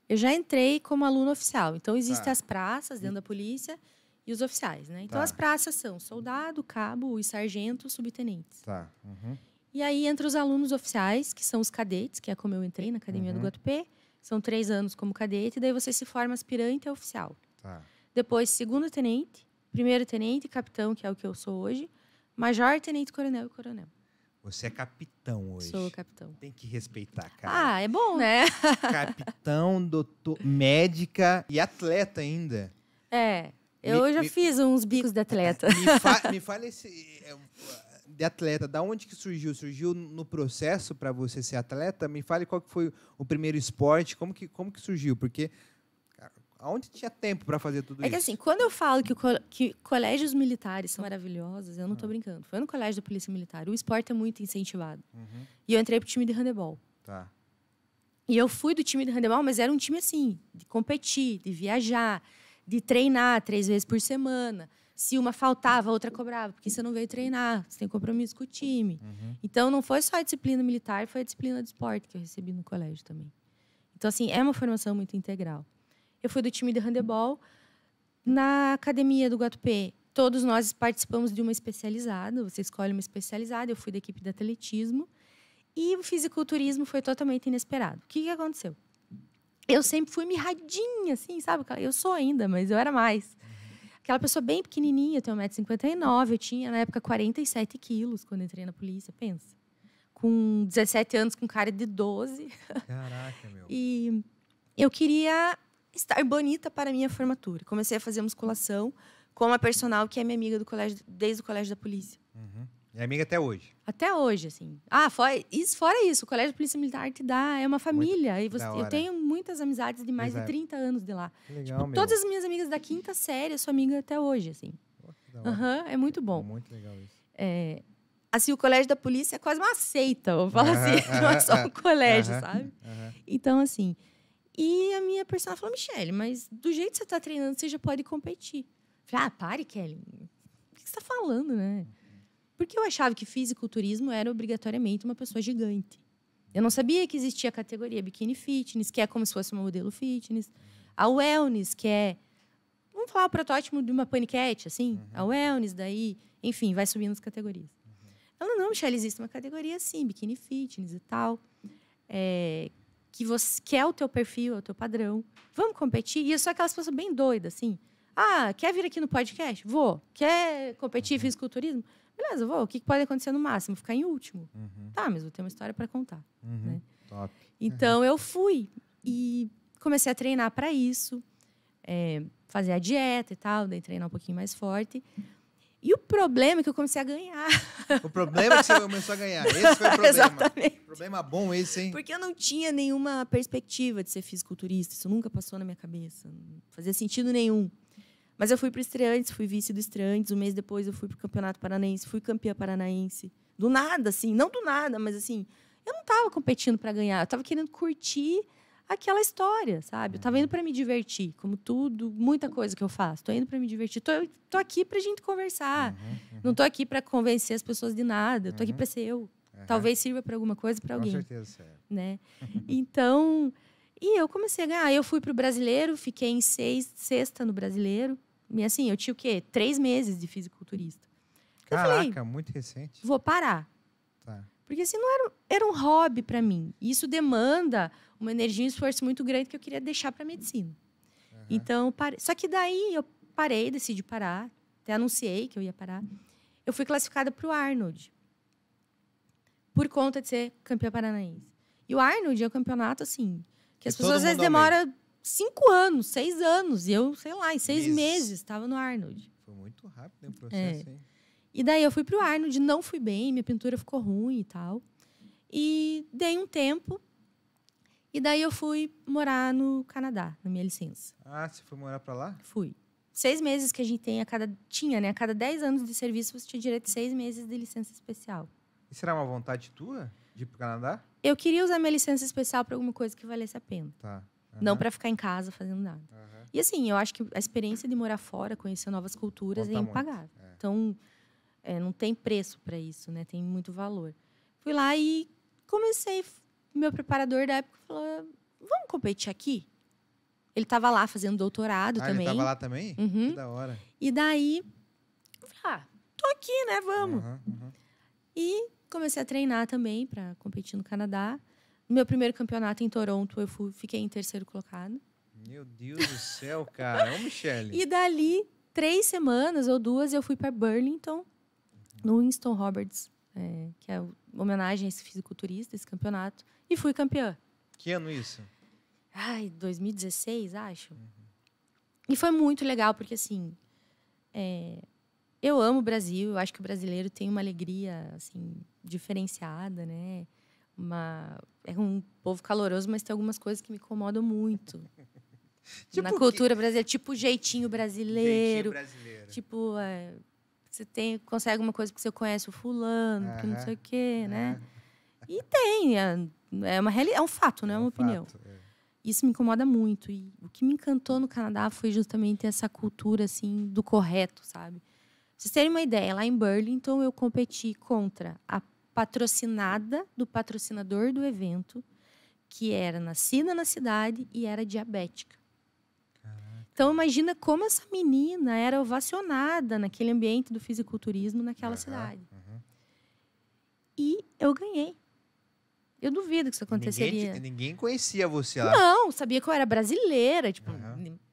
S3: Eu já entrei como aluno oficial. Então, existem as praças dentro da polícia e os oficiais, né? Então,
S1: Tá.
S3: as praças são soldado, cabo e sargento, subtenentes.
S1: Tá. Uhum.
S3: E aí, entre os alunos oficiais, que são os cadetes, que é como eu entrei na academia do Guatupê, são 3 anos como cadete, e daí você se forma aspirante a oficial.
S1: Tá.
S3: Depois, segundo tenente, primeiro tenente, capitão, que é o que eu sou hoje, major, tenente, coronel e coronel.
S1: Você é capitão hoje.
S3: Sou capitão.
S1: Tem que respeitar, cara.
S3: Ah, é bom, né?
S1: Capitão, doutor, médica e atleta ainda.
S3: Eu já fiz uns bicos de atleta.
S1: Me fala de atleta, da onde que surgiu? Surgiu no processo para você ser atleta? Me fale qual que foi o primeiro esporte, como que surgiu? Porque cara, aonde tinha tempo para fazer tudo isso?
S3: É que assim, quando eu falo que colégios militares são maravilhosos, eu não tô brincando. Foi no colégio da Polícia Militar. O esporte é muito incentivado. E eu entrei pro time de handebol.
S1: Tá.
S3: E eu fui do time de handebol, mas era um time assim, de competir, de viajar, de treinar 3 vezes por semana. Se uma faltava, a outra cobrava, porque você não veio treinar, você tem compromisso com o time. Então, não foi só a disciplina militar, foi a disciplina de esporte que eu recebi no colégio também. Então, assim, é uma formação muito integral. Eu fui do time de handebol. Na academia do Guatupê, todos nós participamos de uma especializada. Você escolhe uma especializada. Eu fui da equipe de atletismo. E o fisiculturismo foi totalmente inesperado. O que aconteceu? Eu sempre fui mirradinha, assim, sabe? Eu sou ainda, mas eu era mais. Aquela pessoa bem pequenininha, eu tenho 1,59 m. Eu tinha, na época, 47 quilos quando entrei na polícia, pensa. Com 17 anos, com cara de 12.
S1: Caraca, meu.
S3: E eu queria estar bonita para a minha formatura. Comecei a fazer musculação com uma personal que é minha amiga do colégio, desde o colégio da polícia.
S1: E amiga até hoje?
S3: Até hoje, assim. Fora isso, o colégio de polícia militar te dá, é uma família. E eu tenho muitas amizades de mais de 30 anos de lá.
S1: Que legal, meu.
S3: Todas as minhas amigas da 5ª série, eu sou amiga até hoje, assim.
S1: Que da hora.
S3: É muito bom.
S1: Muito legal isso.
S3: Assim, o colégio da polícia é quase uma seita, eu falo assim, não é só um colégio, sabe? Então, assim, e a minha personal falou, Michele, mas do jeito que você está treinando, você já pode competir. Eu falei, pare, Kelly, o que você está falando, né? Porque eu achava que fisiculturismo era obrigatoriamente uma pessoa gigante. Eu não sabia que existia a categoria biquíni fitness, que é como se fosse uma modelo fitness. A wellness, que é... Vamos falar o protótipo de uma paniquete, assim? A wellness, daí... Enfim, vai subindo as categorias. Ela, não, Michelle, existe uma categoria assim, biquíni fitness e tal. Que é o teu perfil, é o teu padrão. Vamos competir? E eu sou aquelas pessoas bem doidas, assim. Quer vir aqui no podcast? Vou. Quer competir em fisiculturismo? Beleza, vou. O que pode acontecer no máximo? Ficar em último. Tá, mas vou ter uma história para contar. Né?
S1: Top.
S3: Então, eu fui e comecei a treinar para isso. Fazer a dieta e tal, daí treinar um pouquinho mais forte. E o problema é que eu comecei a ganhar.
S1: O problema é que você começou a ganhar. Esse foi o problema.
S3: Exatamente.
S1: Problema bom esse, hein?
S3: Porque eu não tinha nenhuma perspectiva de ser fisiculturista. Isso nunca passou na minha cabeça. Não fazia sentido nenhum. Mas eu fui para o Estreantes, fui vice do Estreantes. Um mês depois eu fui para o Campeonato Paranaense, fui campeã paranaense. Do nada, assim. Não do nada, mas assim... Eu não estava competindo para ganhar. Eu estava querendo curtir aquela história, sabe? Eu estava indo para me divertir. Como tudo, muita coisa que eu faço. Estou indo para me divertir. Tô aqui para a gente conversar. Não estou aqui para convencer as pessoas de nada. Eu estou aqui para ser eu. Talvez sirva para alguma coisa para alguém.
S1: Com certeza.
S3: Né? Então... E eu comecei a ganhar. Eu fui para o Brasileiro, fiquei em sexta no Brasileiro. E assim, eu tinha o quê? 3 meses de fisiculturista.
S1: Caraca,
S3: eu falei,
S1: muito recente.
S3: vou parar.
S1: Tá.
S3: Porque assim, não era um hobby para mim. E isso demanda uma energia e um esforço muito grande que eu queria deixar para a medicina. Então, parei. Só que daí eu parei, decidi parar. Até anunciei que eu ia parar. Eu fui classificada para o Arnold. Por conta de ser campeã paranaense. E o Arnold é um campeonato, assim, que as pessoas às vezes demoram 5 anos, 6 anos. E eu, sei lá, em 6 meses estava no Arnold.
S1: Foi muito rápido o processo, hein?
S3: E daí eu fui pro Arnold, não fui bem, minha pintura ficou ruim e tal. E dei um tempo. E daí eu fui morar no Canadá, na minha licença.
S1: Você foi morar pra lá?
S3: Fui. 6 meses que a gente tem a cada 10 anos de serviço, você tinha direito a 6 meses de licença especial.
S1: E será uma vontade tua de ir pro Canadá?
S3: Eu queria usar minha licença especial para alguma coisa que valesse a pena.
S1: Tá.
S3: Não para ficar em casa fazendo nada. E assim, eu acho que a experiência de morar fora, conhecer novas culturas, é impagável. Então, não tem preço para isso, né? Tem muito valor. Fui lá e comecei. Meu preparador da época falou: vamos competir aqui? Ele estava lá fazendo doutorado também.
S1: Ele estava lá também?
S3: Uhum.
S1: Que da hora.
S3: E daí, eu falei, tô aqui, né? Vamos. E comecei a treinar também para competir no Canadá. No meu primeiro campeonato em Toronto, eu fiquei em 3º colocado.
S1: Meu Deus do céu, cara. Ô, Michele.
S3: E dali, 3 semanas ou 2, eu fui para Burlington, no Winston Roberts, que é homenagem a esse fisiculturista, esse campeonato. E fui campeã.
S1: Que ano isso?
S3: 2016, acho. E foi muito legal, porque assim... eu amo o Brasil, eu acho que o brasileiro tem uma alegria, assim, diferenciada, né? É um povo caloroso, mas tem algumas coisas que me incomodam muito.
S1: Tipo
S3: na cultura brasileira, tipo o jeitinho brasileiro.
S1: Brasileiro.
S3: Tipo, você consegue uma coisa porque você conhece o fulano, que não sei o quê, né? E tem, é um fato, não é uma opinião. Isso me incomoda muito. E o que me encantou no Canadá foi justamente essa cultura, assim, do correto, sabe? Pra vocês terem uma ideia, lá em Burlington eu competi contra a patrocinada do patrocinador do evento, que era nascida na cidade e era diabética. Caraca. Então, imagina como essa menina era ovacionada naquele ambiente do fisiculturismo naquela cidade. E eu ganhei. Eu duvido que isso aconteceria.
S1: Ninguém conhecia você lá.
S3: Não, sabia que eu era brasileira, tipo,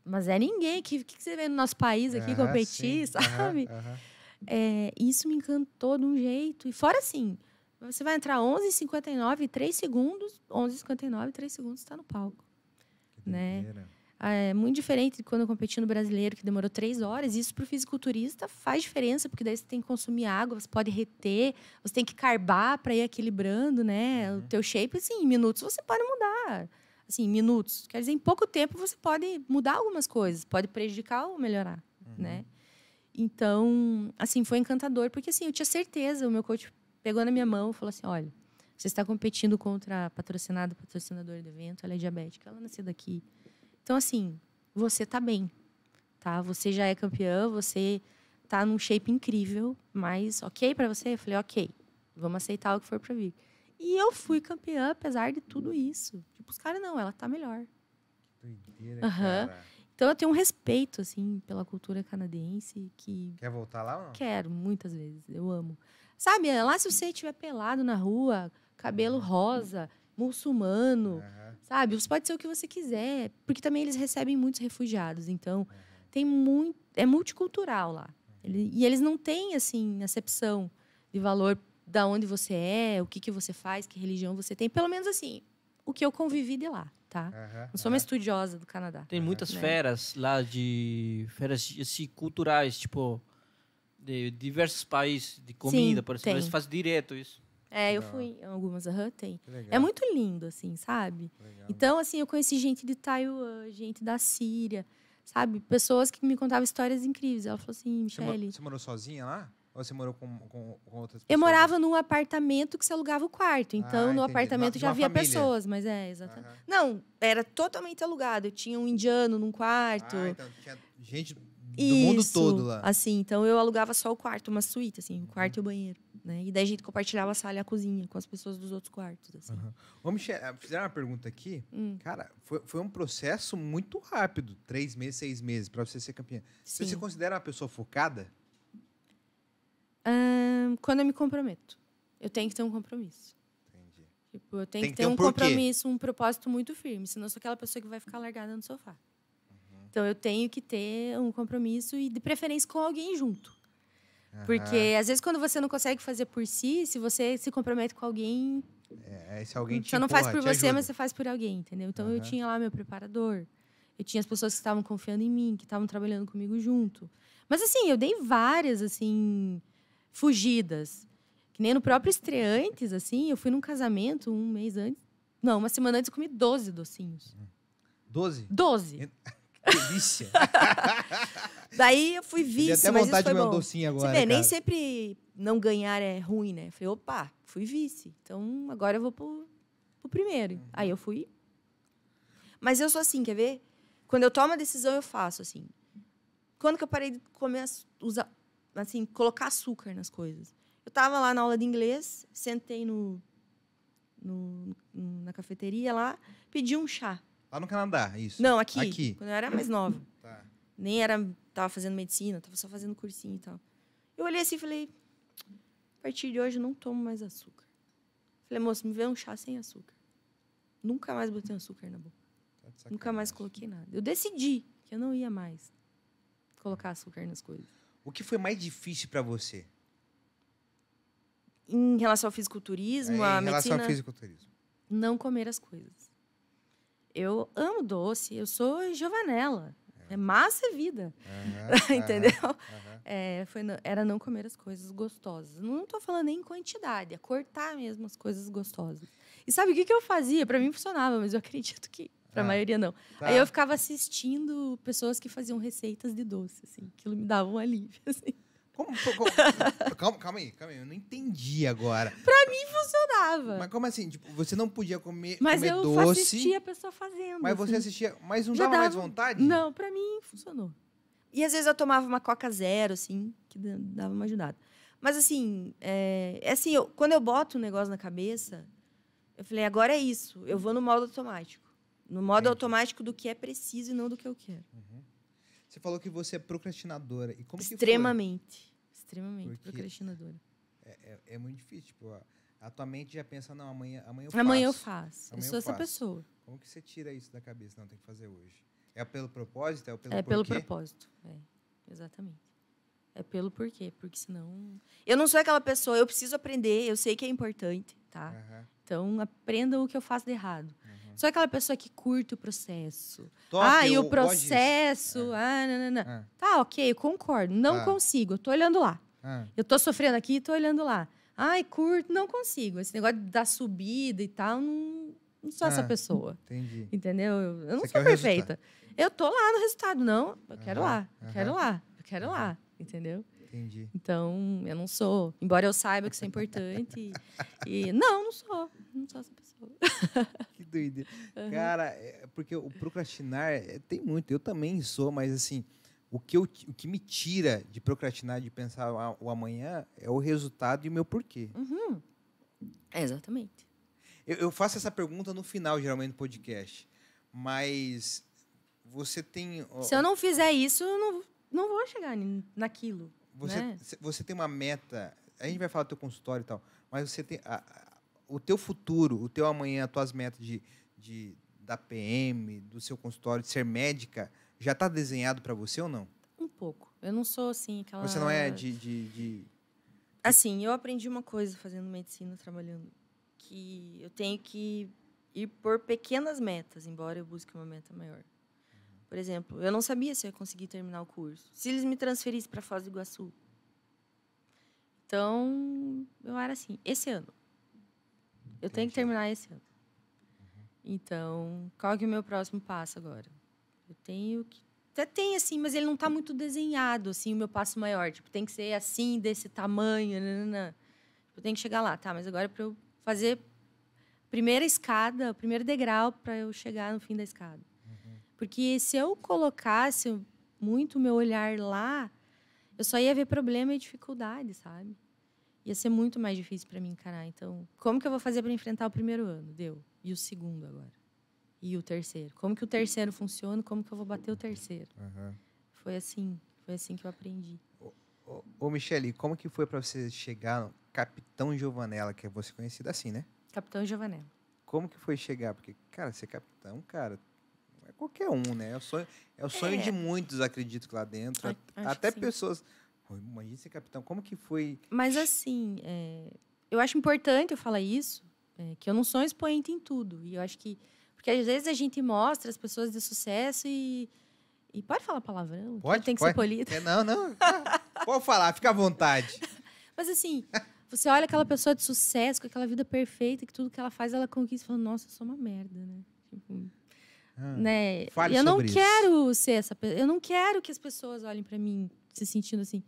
S3: mas é ninguém. O que você vê no nosso país aqui competir, sabe? Isso me encantou de um jeito. E fora assim, você vai entrar 11h59, 3 segundos, 11h59, 3 segundos, está no palco. Né? É muito diferente de quando eu competi no brasileiro, que demorou 3 horas. Isso para o fisiculturista faz diferença, porque daí você tem que consumir água, você pode reter, você tem que carbar para ir equilibrando, né? O teu shape, assim, em minutos você pode mudar. Assim, em minutos. Quer dizer, em pouco tempo você pode mudar algumas coisas, pode prejudicar ou melhorar, né? Então, assim, foi encantador, porque assim, eu tinha certeza, o meu coach pegou na minha mão e falou assim, olha, você está competindo contra a patrocinador do evento, ela é diabética, ela nasceu daqui. Então, assim, você tá bem, tá? Você já é campeã, você tá num shape incrível, mas ok para você? Eu falei, ok, vamos aceitar o que for para vir. E eu fui campeã, apesar de tudo isso. Tipo, os caras, não, ela tá melhor.
S1: Que doideira, cara.
S3: Então, eu tenho um respeito, assim, pela cultura canadense que...
S1: Quer voltar lá ou não?
S3: Quero, muitas vezes. Eu amo. Sabe, lá se você estiver pelado na rua, cabelo rosa, muçulmano, sabe? Você pode ser o que você quiser, porque também eles recebem muitos refugiados. Então, é multicultural lá. E eles não têm, assim, acepção de valor da onde você é, o que você faz, que religião você tem. Pelo menos, assim, o que eu convivi de lá, tá? Não sou uma estudiosa do Canadá.
S2: Tem muitas feiras lá, feiras assim, culturais, tipo, de diversos países, de comida, por exemplo. Eles fazem direto isso.
S3: Eu fui em algumas, tem. É muito lindo, assim, sabe? Legal. Então, assim, eu conheci gente de Taiwan, gente da Síria, sabe? Pessoas que me contavam histórias incríveis. Ela falou assim, Michele...
S1: Você morou sozinha lá? Ou você morou com outras pessoas?
S3: Eu morava num apartamento que se alugava o quarto. Então, no apartamento já havia pessoas. Mas exatamente. Não, era totalmente alugado. Eu tinha um indiano num quarto.
S1: Então tinha gente do mundo todo lá.
S3: Assim, então eu alugava só o quarto, uma suíte, assim, o quarto e o banheiro. Né? E daí a gente compartilhava a sala e a cozinha com as pessoas dos outros quartos. Assim.
S1: Ô, Michele, fizeram uma pergunta aqui. Cara, foi um processo muito rápido. 3 meses, 6 meses, para você ser campeã. Sim. Você se considera uma pessoa focada?
S3: Quando eu me comprometo. Eu tenho que ter um compromisso.
S1: Entendi.
S3: Tipo, eu tenho que ter um compromisso, um propósito muito firme. Senão eu sou aquela pessoa que vai ficar largada no sofá. Então, eu tenho que ter um compromisso e, de preferência, com alguém junto. Porque, às vezes, quando você não consegue fazer por si, se você se compromete com alguém...
S1: se alguém te
S3: você não faz por você,
S1: ajuda.
S3: mas você faz por alguém, entendeu? Então, eu tinha lá meu preparador. Eu tinha as pessoas que estavam confiando em mim, que estavam trabalhando comigo junto. Mas, assim, eu dei várias, assim, fugidas. Que nem no próprio Estreantes, assim, eu fui num casamento um mês antes. Não, uma semana antes eu comi 12 docinhos.
S1: 12?
S3: 12.
S1: Que delícia!
S3: Daí eu fui vice,
S1: até
S3: mas
S1: vontade
S3: isso foi
S1: de ver
S3: bom.
S1: um docinho agora,
S3: Você vê, nem
S1: cara.
S3: sempre não ganhar é ruim, né? Falei, opa, fui vice. Então, agora eu vou pro primeiro. Aí eu fui. Mas eu sou assim, quer ver? Quando eu tomo a decisão, eu faço, assim. Quando que eu parei de comer, assim, colocar açúcar nas coisas? Eu tava lá na aula de inglês, sentei na cafeteria lá, pedi um chá.
S1: Lá no Canadá, isso?
S3: Não, aqui. Quando eu era mais nova.
S1: Tá.
S3: Nem era... Tava fazendo medicina, tava só fazendo cursinho e tal. Eu olhei assim e falei... A partir de hoje, eu não tomo mais açúcar. Falei, moço, me vê um chá sem açúcar. Nunca mais botei açúcar na boca. Tá, nunca mais coloquei nada. Eu decidi que eu não ia mais colocar açúcar nas coisas.
S1: O que foi mais difícil para você?
S3: Em relação ao fisiculturismo, à medicina... Em relação ao
S1: fisiculturismo.
S3: Não comer as coisas. Eu amo doce, eu sou Giovanella. É massa e vida. Entendeu? Era não comer as coisas gostosas. Não estou falando nem em quantidade, é cortar mesmo as coisas gostosas. E sabe o que eu fazia? Para mim funcionava, mas eu acredito que para a maioria não. Tá. Aí eu ficava assistindo pessoas que faziam receitas de doce, assim. Aquilo me dava um alívio, assim.
S1: Calma aí, eu não entendi agora.
S3: Pra mim funcionava.
S1: Mas como assim? Tipo, você não podia comer doce?
S3: Mas eu assistia a pessoa fazendo.
S1: Mas
S3: assim.
S1: Você assistia, mas não dava mais vontade?
S3: Não, pra mim funcionou. E às vezes eu tomava uma Coca Zero, assim, que dava uma ajudada. Mas assim, quando eu boto um negócio na cabeça, eu falei, agora é isso. Eu vou no modo automático. No modo automático do que é preciso e não do que eu quero.
S1: Uhum. Você falou que você é procrastinadora. E como
S3: extremamente.
S1: Que foi?
S3: Procrastinadora.
S1: É muito difícil. Tipo, a tua mente já pensa, não, amanhã eu faço.
S3: Amanhã eu faço. Eu sou essa pessoa.
S1: Como que você tira isso da cabeça? Não, tem que fazer hoje. É pelo propósito? É pelo
S3: porquê? Pelo propósito. Exatamente. É pelo porquê. Porque senão... Eu não sou aquela pessoa, eu preciso aprender, eu sei que é importante, tá?
S1: Uhum.
S3: Então, aprenda o que eu faço de errado. Sou aquela pessoa que curte o processo. E o processo... não. Tá, ok, eu concordo. Não consigo, eu tô olhando lá. Eu tô sofrendo aqui e tô olhando lá. Curto, não consigo. Esse negócio da subida e tal, não sou essa pessoa.
S1: Entendi.
S3: Entendeu? Eu não sou perfeita. Eu tô lá no resultado. Não, eu quero lá. Eu quero lá. Entendeu?
S1: Entendi.
S3: Então, eu não sou. Embora eu saiba que isso é importante. Não sou. Não sou essa pessoa.
S1: Que doideira. Cara, porque o procrastinar tem muito. Eu também sou, mas assim, o que me tira de procrastinar, de pensar o amanhã, é o resultado e o meu porquê.
S3: Uhum. Exatamente.
S1: Eu faço essa pergunta no final, geralmente, do podcast. Mas você tem...
S3: Se eu não fizer isso, eu não vou chegar naquilo.
S1: Você tem uma meta... A gente vai falar do teu consultório e tal, mas você tem... O teu futuro, o teu amanhã, as tuas metas da PM, do seu consultório, de ser médica, já está desenhado para você ou não?
S3: Um pouco. Eu não sou assim, aquela...
S1: Você não é
S3: Assim, eu aprendi uma coisa fazendo medicina, trabalhando, que eu tenho que ir por pequenas metas, embora eu busque uma meta maior. Por exemplo, eu não sabia se eu ia conseguir terminar o curso. Se eles me transferissem para Foz do Iguaçu. Então, eu era assim, esse ano. Eu tenho que terminar esse ano. Então, qual que é o meu próximo passo agora? Eu tenho que... Até tem, assim, mas ele não está muito desenhado, assim, o meu passo maior. Tipo, tem que ser assim, desse tamanho. Eu tenho que chegar lá, tá? Mas agora, para eu fazer a primeira escada, o primeiro degrau para eu chegar no fim da escada. Porque se eu colocasse muito o meu olhar lá, eu só ia ver problema e dificuldade, sabe? Ia ser muito mais difícil para mim encarar. Então, como que eu vou fazer para enfrentar o primeiro ano? Deu. E o segundo agora? E o terceiro? Como que o terceiro funciona? Como que eu vou bater o terceiro? Foi assim que eu aprendi.
S1: Ô Michele, como que foi para você chegar no Capitão Giovanella, que é você conhecida assim, né?
S3: Capitão Giovanella.
S1: Como que foi chegar? Porque, cara, ser capitão, cara, não é qualquer um, né? É o sonho de muitos, acredito, que lá dentro. Até pessoas... Imagina ser capitão. Como que foi?
S3: Mas, assim, eu acho importante eu falar isso, que eu não sou expoente em tudo. E eu acho que... Porque, às vezes, a gente mostra as pessoas de sucesso e pode falar palavrão?
S1: Pode,
S3: tem que ser polido.
S1: Não. Pode falar, fica à vontade.
S3: Mas, assim, você olha aquela pessoa de sucesso, com aquela vida perfeita, que tudo que ela faz, ela conquista. E fala, nossa, eu sou uma merda, né? Tipo... né?
S1: Fale
S3: eu não
S1: sobre
S3: quero ser essa pessoa. Eu não quero que as pessoas olhem para mim se sentindo assim.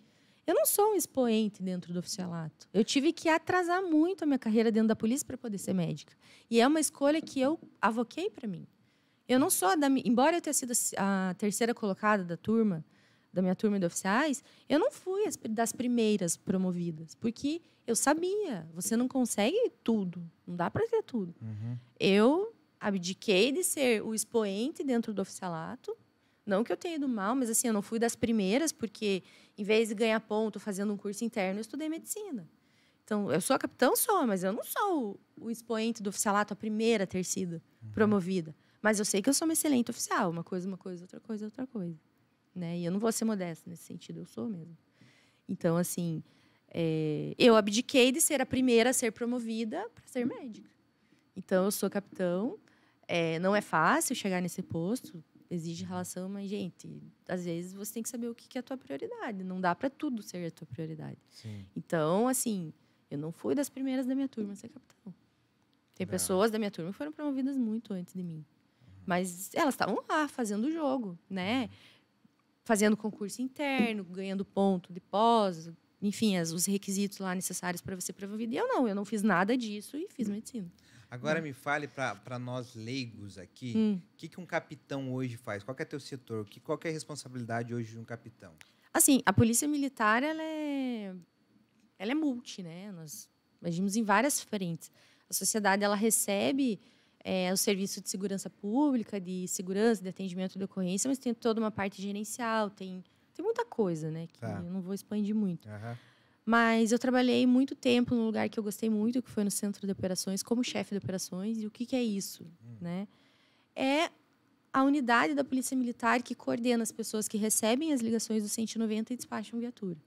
S3: Eu não sou um expoente dentro do oficialato. Eu tive que atrasar muito a minha carreira dentro da polícia para poder ser médica. E é uma escolha que eu avoquei para mim. Eu não sou embora eu tenha sido a terceira colocada da minha turma de oficiais, eu não fui das primeiras promovidas, porque eu sabia, você não consegue tudo, não dá para ter tudo. Eu abdiquei de ser o expoente dentro do oficialato. Não que eu tenha ido mal, mas assim, eu não fui das primeiras, porque em vez de ganhar ponto fazendo um curso interno, eu estudei medicina. Então, eu sou capitão, mas eu não sou o expoente do oficialato, a primeira a ter sido promovida. Mas eu sei que eu sou uma excelente oficial. Uma coisa, outra coisa. Né? E eu não vou ser modesta nesse sentido, eu sou mesmo. Então, assim, eu abdiquei de ser a primeira a ser promovida para ser médica. Então, eu sou capitão. Não é fácil chegar nesse posto, exige relação, mas, gente, às vezes você tem que saber o que é a tua prioridade. Não dá para tudo ser a tua prioridade.
S1: Sim.
S3: Então, assim, eu não fui das primeiras da minha turma a ser capitão. Tem pessoas da minha turma que foram promovidas muito antes de mim. Mas elas estavam lá, fazendo o jogo, né? Fazendo concurso interno, ganhando ponto de pós, enfim, os requisitos lá necessários para você ser promovido. E eu não fiz nada disso e fiz medicina.
S1: Agora me fale para nós leigos aqui, o que um capitão hoje faz? Qual que é teu setor? Qual que é a responsabilidade hoje de um capitão?
S3: Assim, a polícia militar, ela é multi, né? Nós agimos em várias frentes. A sociedade, ela recebe o serviço de segurança pública, de segurança, de atendimento de ocorrência, mas tem toda uma parte gerencial, tem muita coisa, né? Que eu não vou expandir muito. Mas eu trabalhei muito tempo num lugar que eu gostei muito, que foi no Centro de Operações, como chefe de operações. E o que é isso? Né? É a unidade da Polícia Militar que coordena as pessoas que recebem as ligações do 190 e despacham viatura.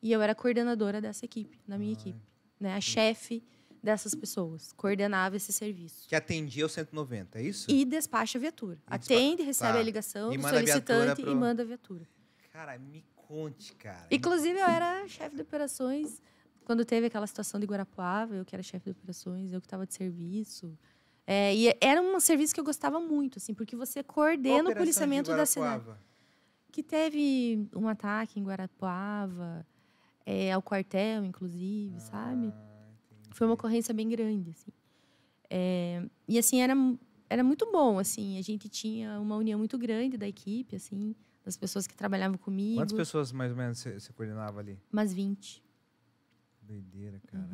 S3: E eu era coordenadora dessa equipe, na minha equipe. Né? A chefe dessas pessoas, coordenava esse serviço.
S1: Que atendia o 190, é isso?
S3: E despacha a viatura. Atende, recebe a ligação do solicitante e manda a viatura.
S1: Cara, me conte, cara.
S3: Inclusive, eu era chefe de operações quando teve aquela situação de Guarapuava, eu que era chefe de operações, eu que estava de serviço. E era um serviço que eu gostava muito, assim, porque você coordena o policiamento da cidade. Que teve um ataque em Guarapuava, ao quartel, inclusive, sabe? Foi uma ocorrência bem grande, assim. E, assim, era muito bom, assim. A gente tinha uma união muito grande da equipe, assim, das pessoas que trabalhavam comigo.
S1: Quantas pessoas, mais ou menos, você coordenava ali?
S3: Umas 20.
S1: Doideira, cara.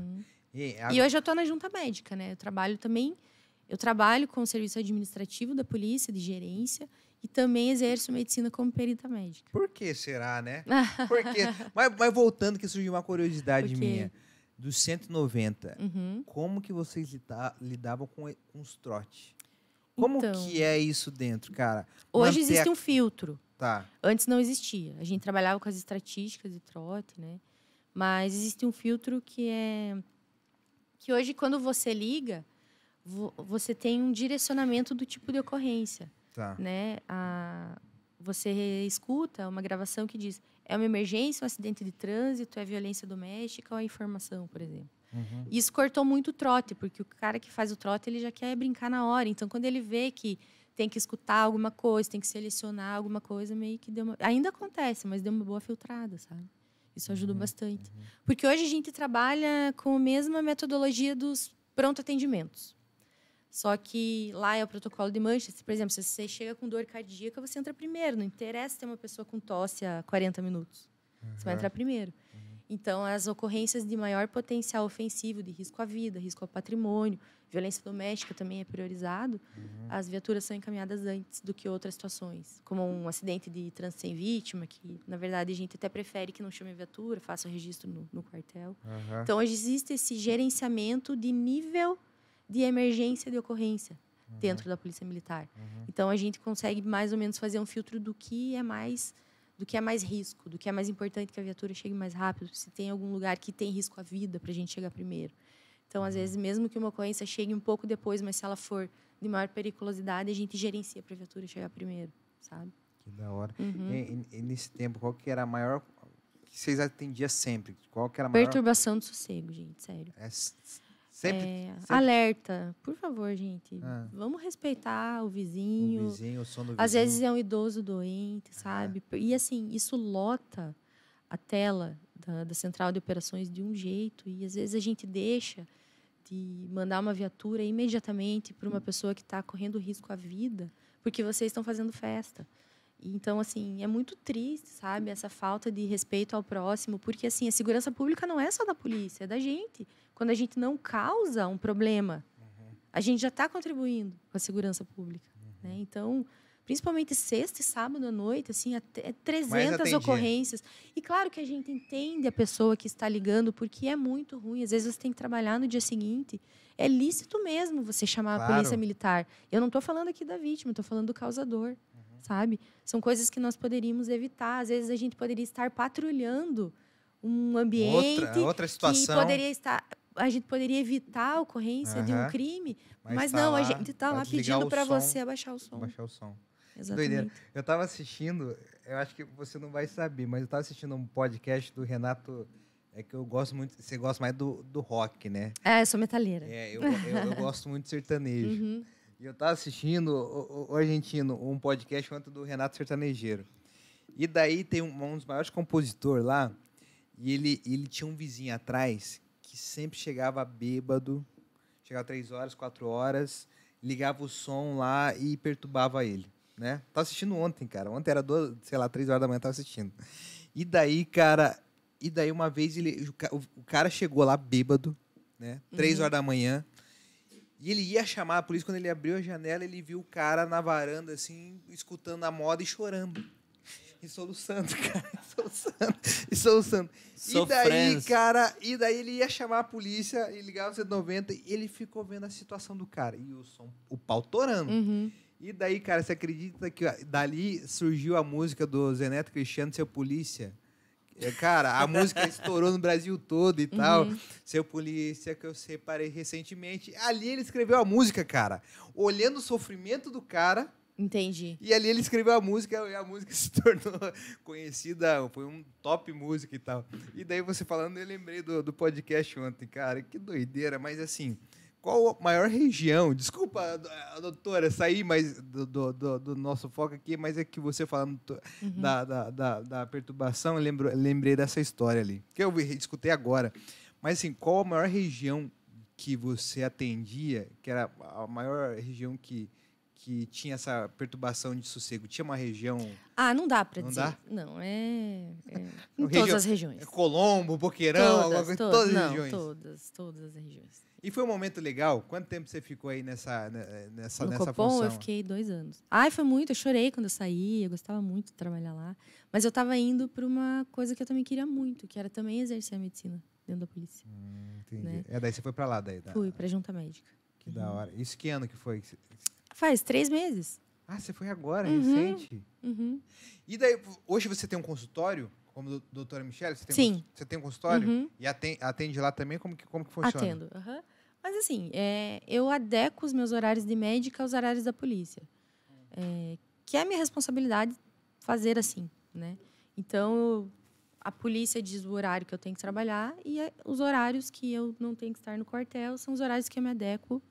S3: E hoje eu estou na junta médica, né? Eu trabalho com o serviço administrativo da polícia, de gerência, e também exerço medicina como perita médica.
S1: Por que será, né? Porque, mas voltando, que surgiu uma curiosidade minha. Dos 190, como que vocês lidavam com os trotes? Como que é isso dentro, cara?
S3: Hoje existe um filtro.
S1: Tá.
S3: Antes não existia. A gente trabalhava com as estatísticas de trote, né? Mas existe um filtro que hoje, quando você liga, você tem um direcionamento do tipo de ocorrência.
S1: Tá.
S3: Né? Você escuta uma gravação que diz: é uma emergência, um acidente de trânsito, é violência doméstica ou é informação, por exemplo. Isso cortou muito o trote, porque o cara que faz o trote, ele já quer brincar na hora. Então, quando ele vê que tem que escutar alguma coisa, tem que selecionar alguma coisa, meio que deu uma... Ainda acontece, mas deu uma boa filtrada, sabe? Isso ajudou bastante. Porque hoje a gente trabalha com a mesma metodologia dos pronto-atendimentos. Só que lá é o protocolo de Manchester. Por exemplo, se você chega com dor cardíaca, você entra primeiro. Não interessa ter uma pessoa com tosse há 40 minutos. Você vai entrar primeiro. Então, as ocorrências de maior potencial ofensivo, de risco à vida, risco ao patrimônio, violência doméstica também é priorizado, as viaturas são encaminhadas antes do que outras situações, como um acidente de trânsito sem vítima, que, na verdade, a gente até prefere que não chame a viatura, faça o registro no quartel. Então, hoje existe esse gerenciamento de nível de emergência de ocorrência dentro da Polícia Militar. Então, a gente consegue mais ou menos fazer um filtro do que é mais risco, do que é mais importante que a viatura chegue mais rápido, se tem algum lugar que tem risco à vida para a gente chegar primeiro. Então, às vezes, mesmo que uma ocorrência chegue um pouco depois, mas se ela for de maior periculosidade, a gente gerencia para a viatura chegar primeiro, sabe?
S1: Que da hora. E nesse tempo, qual que era a maior... que vocês atendiam sempre? Qual que era a maior...
S3: Perturbação do sossego, gente, sério.
S1: Sempre.
S3: Alerta, por favor, gente. Vamos respeitar o vizinho.
S1: O som do vizinho.
S3: Às vezes é um idoso doente, sabe? E assim, isso lota a tela da central de operações de um jeito. E às vezes a gente deixa de mandar uma viatura imediatamente para uma pessoa que está correndo risco à vida, porque vocês estão fazendo festa. Então, assim, é muito triste, sabe? Essa falta de respeito ao próximo, porque, assim, a segurança pública não é só da polícia, é da gente. Quando a gente não causa um problema a gente já está contribuindo com a segurança pública. Né? Então, principalmente sexta e sábado à noite, assim, até 300 ocorrências. E claro que a gente entende a pessoa que está ligando, porque é muito ruim. Às vezes você tem que trabalhar no dia seguinte. É lícito mesmo você chamar a polícia militar. Eu não estou falando aqui da vítima, estou falando do causador, sabe? São coisas que nós poderíamos evitar. Às vezes a gente poderia estar patrulhando um ambiente
S1: outra situação.
S3: Que poderia estar... A gente poderia evitar a ocorrência de um crime, mas não, a gente está lá pedindo para você abaixar o som.
S1: Abaixar o som.
S3: Exatamente.
S1: Doideira. Eu estava assistindo, eu acho que você não vai saber, mas eu estava assistindo um podcast do Renato, que eu gosto muito, você gosta mais do rock, né?
S3: Eu sou metaleira.
S1: Eu gosto muito de sertanejo. E eu estava assistindo, o argentino, um podcast do Renato Sertanejeiro. E daí tem um dos maiores compositores lá, e ele tinha um vizinho atrás que sempre chegava bêbado, chegava 3 horas, 4 horas, ligava o som lá e perturbava ele, né? Tava assistindo ontem, cara. Ontem era 3 horas da manhã, tava assistindo. E daí, cara, uma vez o cara chegou lá bêbado, né? 3 horas da manhã. E ele ia chamar a polícia. Quando ele abriu a janela, ele viu o cara na varanda, assim, escutando a moda e chorando. E soluçando, cara. E soluçando. E daí ele ia chamar a polícia e ligava o 190 e ele ficou vendo a situação do cara. E o pau torando. E daí, cara, você acredita que dali surgiu a música do Zé Neto Cristiano, Seu Polícia? Cara, a música estourou no Brasil todo e tal. Seu polícia que eu separei recentemente. Ali ele escreveu a música, cara. Olhando o sofrimento do cara.
S3: Entendi.
S1: E ali ele escreveu a música e a música se tornou conhecida. Foi um top música e tal. E daí você falando, eu lembrei do podcast ontem, cara. Que doideira. Mas assim, qual a maior região? Desculpa, doutora, sair mais do nosso foco aqui, mas é que você falando da perturbação, eu lembrei dessa história ali, que eu escutei agora. Mas assim, qual a maior região que você atendia, que era a maior região que tinha essa perturbação de sossego? Tinha uma região...
S3: não dá para dizer.
S1: Dá?
S3: Não, em todas as regiões.
S1: Colombo, Boqueirão, alguma coisa, todas as regiões?
S3: Todas as regiões.
S1: E foi um momento legal? Quanto tempo você ficou aí nessa
S3: Copom,
S1: função?
S3: Eu fiquei 2 anos. Foi muito. Eu chorei quando eu saí. Eu gostava muito de trabalhar lá. Mas eu estava indo para uma coisa que eu também queria muito, que era também exercer a medicina dentro da polícia.
S1: Entendi.
S3: Né?
S1: Daí você foi para lá?
S3: Fui para a Junta Médica.
S1: Que da hora. Isso que ano que foi?
S3: Faz 3 meses.
S1: Você foi agora, recente? E daí, hoje você tem um consultório, como doutora Michele?
S3: Sim.
S1: Você tem um consultório? E atende lá também? Como que funciona?
S3: Atendo. Mas assim, eu adequo os meus horários de médica aos horários da polícia. Que é a minha responsabilidade fazer assim, né? Então, a polícia diz o horário que eu tenho que trabalhar e os horários que eu não tenho que estar no quartel são os horários que eu me adequo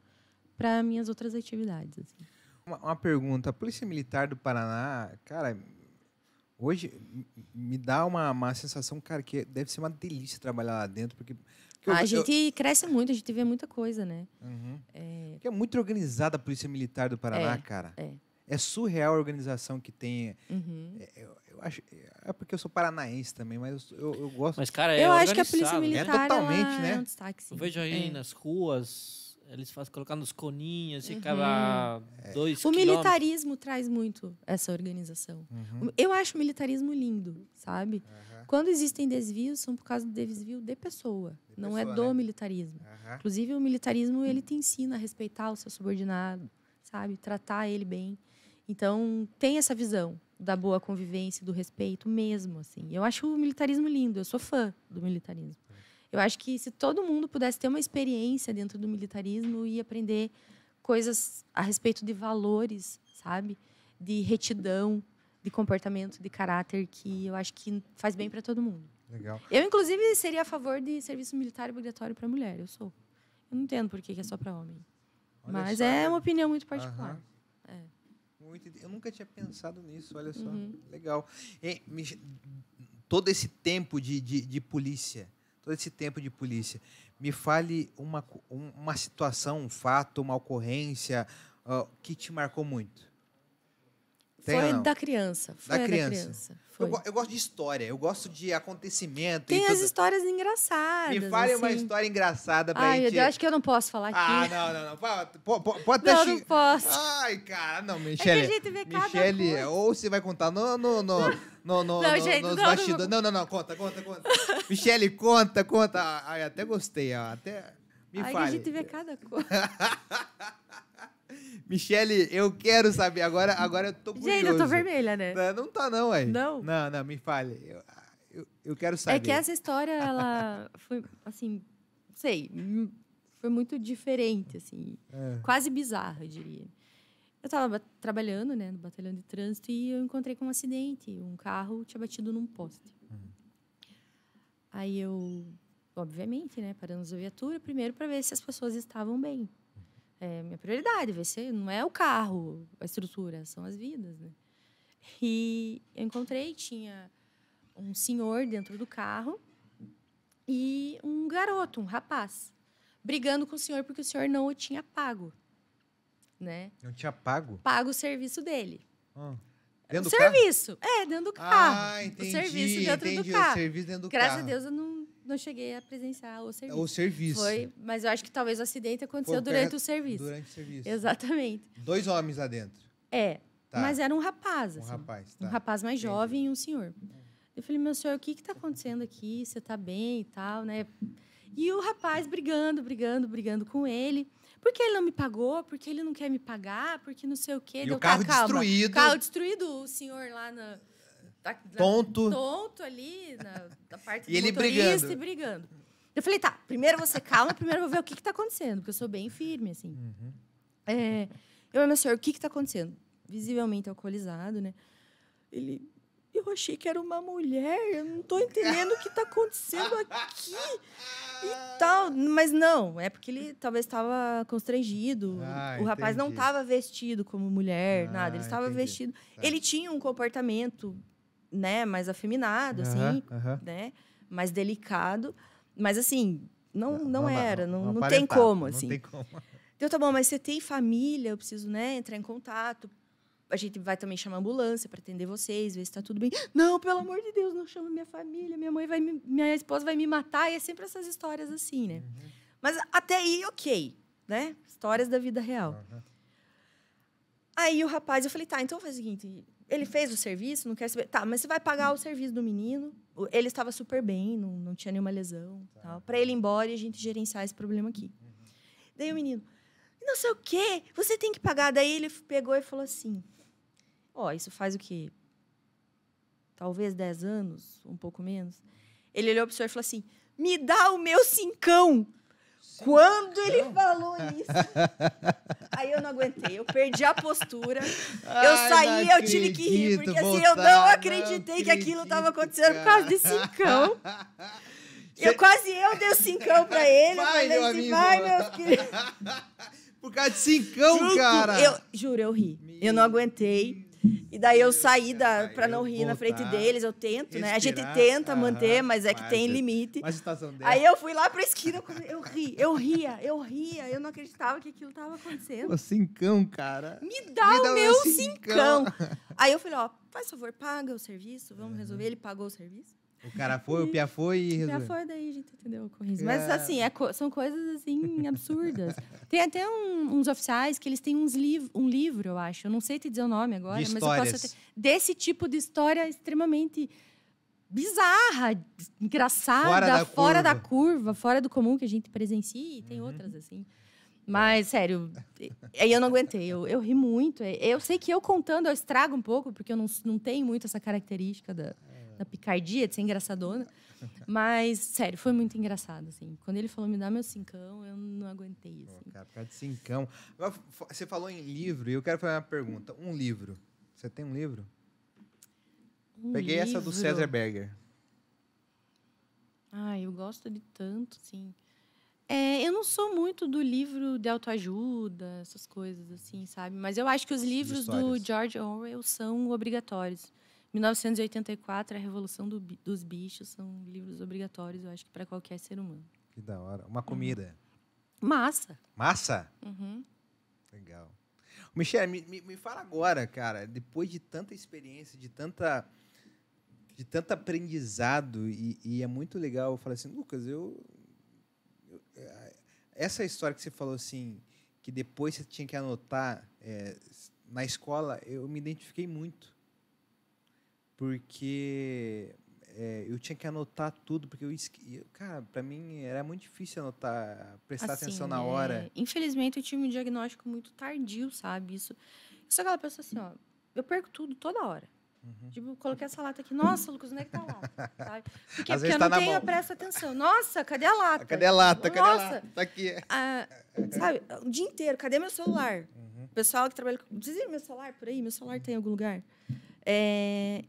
S3: para minhas outras atividades. Assim.
S1: Uma pergunta. A Polícia Militar do Paraná, cara, hoje me dá uma sensação, cara, que deve ser uma delícia trabalhar lá dentro, porque
S3: a gente cresce muito, a gente vê muita coisa, né?
S1: Porque é muito organizada a Polícia Militar do Paraná, cara. É surreal a organização que tem. Eu acho, porque eu sou paranaense também, mas eu gosto.
S2: Mas, cara,
S3: eu acho que a Polícia Militar
S1: totalmente, né?
S3: É um destaque, sim.
S2: Eu vejo aí nas ruas, eles fazem colocando os coninhos e cada 2
S3: O militarismo traz muito essa organização. Eu acho o militarismo lindo, sabe? Quando existem desvios, são por causa do desvio de pessoa, não é do militarismo. Inclusive, o militarismo, ele te ensina a respeitar o seu subordinado, sabe? Tratar ele bem. Então, tem essa visão da boa convivência, do respeito mesmo, assim. Eu acho o militarismo lindo, eu sou fã do militarismo. Eu acho que se todo mundo pudesse ter uma experiência dentro do militarismo e aprender coisas a respeito de valores, sabe? De retidão, de comportamento, de caráter, que eu acho que faz bem para todo mundo.
S1: Legal.
S3: Eu, inclusive, seria a favor de serviço militar obrigatório para mulher. Eu sou. Eu não entendo por que é só para homem. Mas é uma opinião muito particular.
S1: Eu nunca tinha pensado nisso, olha só. Legal. Todo esse tempo de polícia, me fale uma situação, um fato, uma ocorrência que te marcou muito.
S3: Foi da criança. Foi da criança.
S1: Eu gosto de história, eu gosto de acontecimento.
S3: Tem as histórias engraçadas.
S1: Me fale uma história engraçada pra gente.
S3: Eu acho que eu não posso falar aqui.
S1: Não. Pode até
S3: não posso.
S1: Ai, cara, não, Michele.
S3: É que a gente vê cada
S1: Michele,
S3: coisa.
S1: Ou você vai contar nos bastidores. Não, conta. Michele, conta. Ai, até gostei, ó. Me fale.
S3: Que a gente vê cada coisa.
S1: Michele, eu quero saber. Agora eu tô curioso.
S3: Gente, eu tô vermelha, né?
S1: Não tá não, ué.
S3: Não?
S1: Não, me fale. Eu quero saber.
S3: É que essa história, ela foi, assim, não sei, foi muito diferente, assim. Quase bizarra, eu diria. Eu tava trabalhando, né, no batalhão de trânsito e eu encontrei com um acidente. Um carro tinha batido num poste. Aí eu, obviamente, né, paramos a viatura primeiro para ver se as pessoas estavam bem. Minha prioridade, vai ser, não é o carro, a estrutura, são as vidas, né? E eu encontrei, tinha um senhor dentro do carro e um garoto, um rapaz, brigando com o senhor porque o senhor não o tinha pago, né?
S1: Não tinha pago?
S3: Pago o serviço dele.
S1: Dentro do
S3: serviço.
S1: Carro?
S3: Dentro do carro.
S1: Entendi.
S3: O serviço dentro do carro.
S1: O serviço dentro do
S3: Graças
S1: carro.
S3: a Deus eu não cheguei a presenciar o serviço.
S1: O serviço.
S3: Mas eu acho que talvez o acidente aconteceu durante o serviço.
S1: Durante o serviço.
S3: Exatamente.
S1: 2 homens lá dentro.
S3: Tá. Mas era um rapaz. Assim,
S1: rapaz,
S3: tá. Um rapaz mais jovem e um senhor. Eu falei, meu senhor, o que está acontecendo aqui? Você está bem e tal, né? E o rapaz brigando com ele. Por que ele não me pagou? Por que ele não quer me pagar? Porque não sei o quê.
S1: E o carro destruído.
S3: Carro destruído, o senhor lá tonto ali, na parte do motorista e brigando. Eu falei, tá, primeiro você calma, primeiro eu vou ver o que está acontecendo, porque eu sou bem firme, assim. Eu, meu senhor, o que está acontecendo? Visivelmente alcoolizado, né? Eu achei que era uma mulher, eu não estou entendendo o que está acontecendo aqui e tal. Mas não, é porque ele talvez estava constrangido. O rapaz não estava vestido como mulher, nada. Ele estava vestido... Tá. Ele tinha um comportamento, né, mais afeminado, assim, né? Mais delicado. Mas, assim, não era, não tem como, assim. Não tem como. Então, tá bom, mas você tem família, eu preciso, né, entrar em contato. A gente vai também chamar a ambulância para atender vocês, ver se está tudo bem. Não, pelo amor de Deus, não chama minha família, minha esposa vai me matar. E é sempre essas histórias assim, né? Mas até aí, ok, né? Histórias da vida real. Aí o rapaz, eu falei, tá, então faz o seguinte, ele fez o serviço, não quer saber. Tá, mas você vai pagar o serviço do menino. Ele estava super bem, não tinha nenhuma lesão. Tal, para ele ir embora e a gente gerenciar esse problema aqui. Daí o menino, não sei o quê, você tem que pagar. Daí ele pegou e falou assim, isso faz o quê? Talvez 10 anos, um pouco menos. Ele olhou para o senhor e falou assim, me dá o meu cincão. Quando ele falou isso, aí eu não aguentei. Eu perdi a postura. Eu saí, eu tive que rir. Porque assim, eu não acreditei que aquilo estava acontecendo por causa de cincão. Eu dei o cincão para ele.
S1: Vai,
S3: meu
S1: amigo.
S3: Vai, meus queridos.
S1: Por causa de cincão, cara.
S3: Juro, eu ri. Eu não aguentei. E daí eu saí para não rir na frente deles. Eu tento, né? A gente tenta manter, mas é que tem limite. Aí eu fui lá para a esquina, eu ria. Eu não acreditava que aquilo estava acontecendo.
S1: O cincão, cara.
S3: Me dá o meu cincão. Aí eu falei, faz favor, paga o serviço, vamos resolver. Ele pagou o serviço.
S1: O cara foi, o Pia foi e resolveu.
S3: O Pia foi, daí a gente entendeu com isso. Mas, assim, são coisas, assim, absurdas. Tem até uns oficiais que eles têm um livro, eu acho. Eu não sei te dizer o nome agora.
S1: De
S3: mas eu posso ter, desse tipo de história extremamente bizarra, engraçada, fora da curva, fora do comum que a gente presencia. E tem outras, assim. Mas, sério, aí eu não aguentei. Eu ri muito. Eu sei que eu contando, eu estrago um pouco, porque eu não tenho muito essa característica da picardia, de ser engraçadona. Mas, sério, foi muito engraçado, assim. Quando ele falou, me dá meu cincão, eu não aguentei, assim.
S1: Cara, por causa de cincão. Você falou em livro, e eu quero fazer uma pergunta. Um livro. Você tem um livro? Peguei essa do César Berger.
S3: Eu gosto de tanto, sim. Eu não sou muito do livro de autoajuda, essas coisas, assim, sabe? Mas eu acho que os livros do George Orwell são obrigatórios. 1984, A Revolução dos Bichos, são livros obrigatórios, eu acho que para qualquer ser humano.
S1: Que da hora. Uma comida.
S3: Massa.
S1: Massa?
S3: Uhum.
S1: Legal. Michele, me fala agora, cara, depois de tanta experiência, de tanto aprendizado, e é muito legal, eu falei assim, Lucas, essa história que você falou assim, que depois você tinha que anotar, na escola, eu me identifiquei muito, porque eu tinha que anotar tudo, porque cara, para mim era muito difícil anotar, prestar atenção na hora.
S3: Infelizmente, eu tive um diagnóstico muito tardio, sabe? Eu sou aquela pessoa assim, ó, eu perco tudo toda hora. Tipo, coloquei essa lata aqui. Nossa, Lucas, onde é que tá a lata? Sabe? Porque eu não tenho, eu presto atenção. Nossa, cadê a lata?
S1: Cadê a lata? Cadê a lata? Tá aqui.
S3: Sabe, o dia inteiro, cadê meu celular? O pessoal que trabalha com... Vocês viram meu celular por aí? Meu celular tem em algum lugar?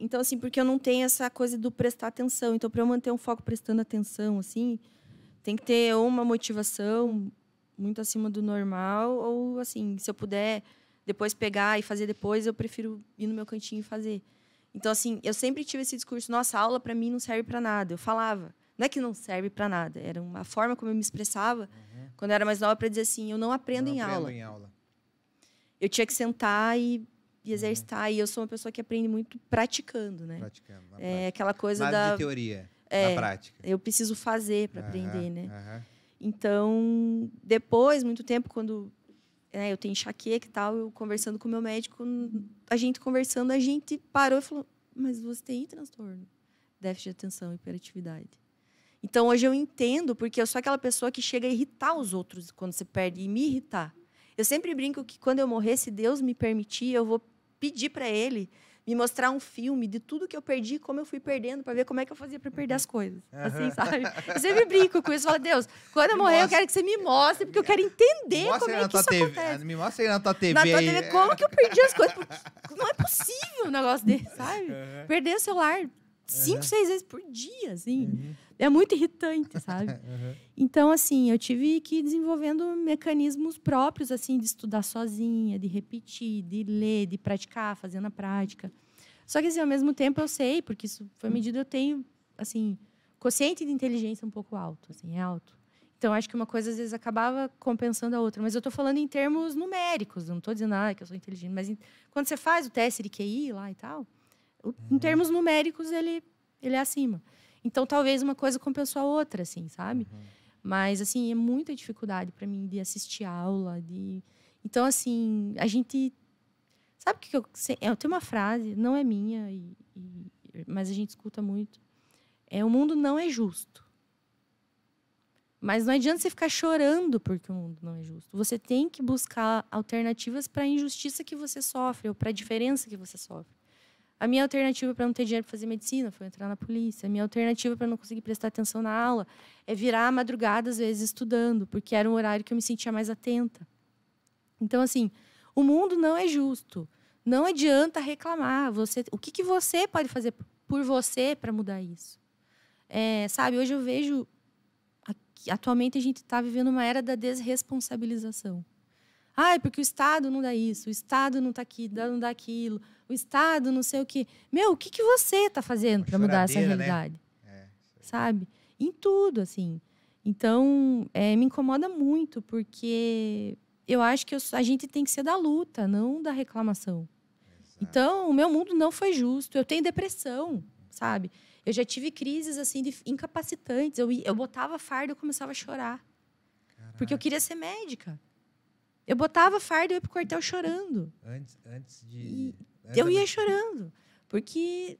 S3: Então, assim, porque eu não tenho essa coisa do prestar atenção. Então, para eu manter um foco prestando atenção, assim, tem que ter uma motivação muito acima do normal, ou, assim, se eu puder depois pegar e fazer depois, eu prefiro ir no meu cantinho e fazer. Então, assim, eu sempre tive esse discurso, nossa, a aula para mim não serve para nada. Eu falava, não é que não serve para nada, era uma forma como eu me expressava quando eu era mais nova para dizer assim, eu não aprendo em aula. Eu tinha que sentar e exercitar, e eu sou uma pessoa que aprende muito praticando, né?
S1: Praticando, na
S3: prática. Aquela coisa
S1: nada de teoria, na prática.
S3: Eu preciso fazer para aprender, né? Então, depois, muito tempo, quando eu tenho enxaqueca e tal, eu conversando com o meu médico, a gente parou e falou, mas você tem transtorno, déficit de atenção, hiperatividade. Então, hoje eu entendo, porque eu sou aquela pessoa que chega a irritar os outros quando você perde, e me irritar. Eu sempre brinco que quando eu morrer, se Deus me permitir, eu vou pedir para Ele me mostrar um filme de tudo que eu perdi, como eu fui perdendo, para ver como é que eu fazia para perder as coisas. Assim, sabe? Eu sempre brinco com isso. Falo, Deus, quando eu morrer, eu quero que você me mostre, porque eu quero entender como é que isso acontece.
S1: Me mostra aí na tua TV.
S3: Na tua TV, como que eu perdi as coisas. Não é possível um negócio desse, sabe? Perder o celular 5, 6 vezes por dia, assim. É muito irritante, sabe? Então, assim, eu tive que ir desenvolvendo mecanismos próprios, assim, de estudar sozinha, de repetir, de ler, de praticar, fazer na prática. Só que, assim, ao mesmo tempo, eu sei, porque isso foi medida, eu tenho, assim, quociente de inteligência um pouco alto, assim, é alto. Então, acho que uma coisa, às vezes, acabava compensando a outra. Mas eu estou falando em termos numéricos, eu não estou dizendo que eu sou inteligente, mas quando você faz o teste de QI lá e tal, em termos numéricos, ele é acima. Então, talvez uma coisa compensou a outra, assim, sabe? Mas, assim, é muita dificuldade para mim de assistir aula. Então, assim, a gente... Sabe o que eu tenho uma frase, não é minha, mas a gente escuta muito. O mundo não é justo. Mas não adianta você ficar chorando porque o mundo não é justo. Você tem que buscar alternativas para a injustiça que você sofre ou para a diferença que você sofre. A minha alternativa para não ter dinheiro para fazer medicina foi entrar na polícia. A minha alternativa para não conseguir prestar atenção na aula é virar a madrugada, às vezes, estudando, porque era um horário que eu me sentia mais atenta. Então, assim, o mundo não é justo. Não adianta reclamar. O que você pode fazer por você para mudar isso? Sabe, hoje eu vejo... Atualmente, a gente está vivendo uma era da desresponsabilização. Porque o Estado não dá isso, o Estado não está aqui, não dá aquilo, o Estado não sei o quê. Meu, o que você está fazendo para mudar essa realidade? Né? Sabe? Em tudo, assim. Então, me incomoda muito, porque eu acho que a gente tem que ser da luta, não da reclamação. Exato. Então, o meu mundo não foi justo. Eu tenho depressão, sabe? Eu já tive crises assim, incapacitantes. Eu botava farda e eu começava a chorar. Caraca. Porque eu queria ser médica. Eu botava farda e eu ia pro quartel chorando. Eu ia chorando. Porque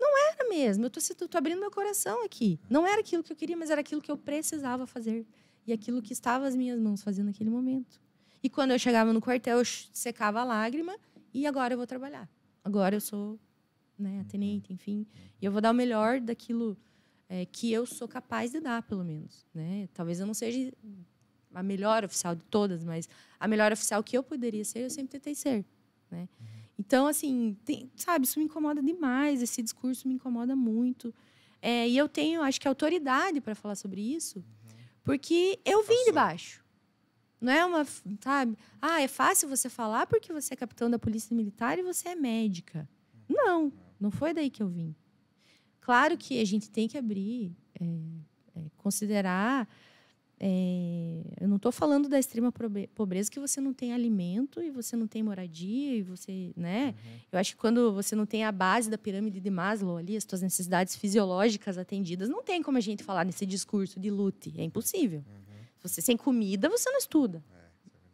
S3: não era mesmo. Eu tô abrindo meu coração aqui. Não era aquilo que eu queria, mas era aquilo que eu precisava fazer. E aquilo que estava às minhas mãos fazendo naquele momento. E quando eu chegava no quartel, eu secava a lágrima e agora eu vou trabalhar. Agora eu sou, né, tenente, enfim. E eu vou dar o melhor daquilo que eu sou capaz de dar, pelo menos. Né? Talvez eu não seja a melhor oficial de todas, mas a melhor oficial que eu poderia ser, eu sempre tentei ser. Né? Então, assim, sabe, isso me incomoda demais, esse discurso me incomoda muito. E eu tenho, acho que, autoridade para falar sobre isso, porque eu vim de baixo. Não é uma, sabe? É fácil você falar porque você é capitão da Polícia Militar e você é médica. Não foi daí que eu vim. Claro que a gente tem que abrir, considerar eu não estou falando da extrema pobreza que você não tem alimento e você não tem moradia e você, né? Eu acho que quando você não tem a base da pirâmide de Maslow ali, as suas necessidades fisiológicas atendidas, não tem como a gente falar nesse discurso de lute. É impossível. Se você sem comida, você não estuda.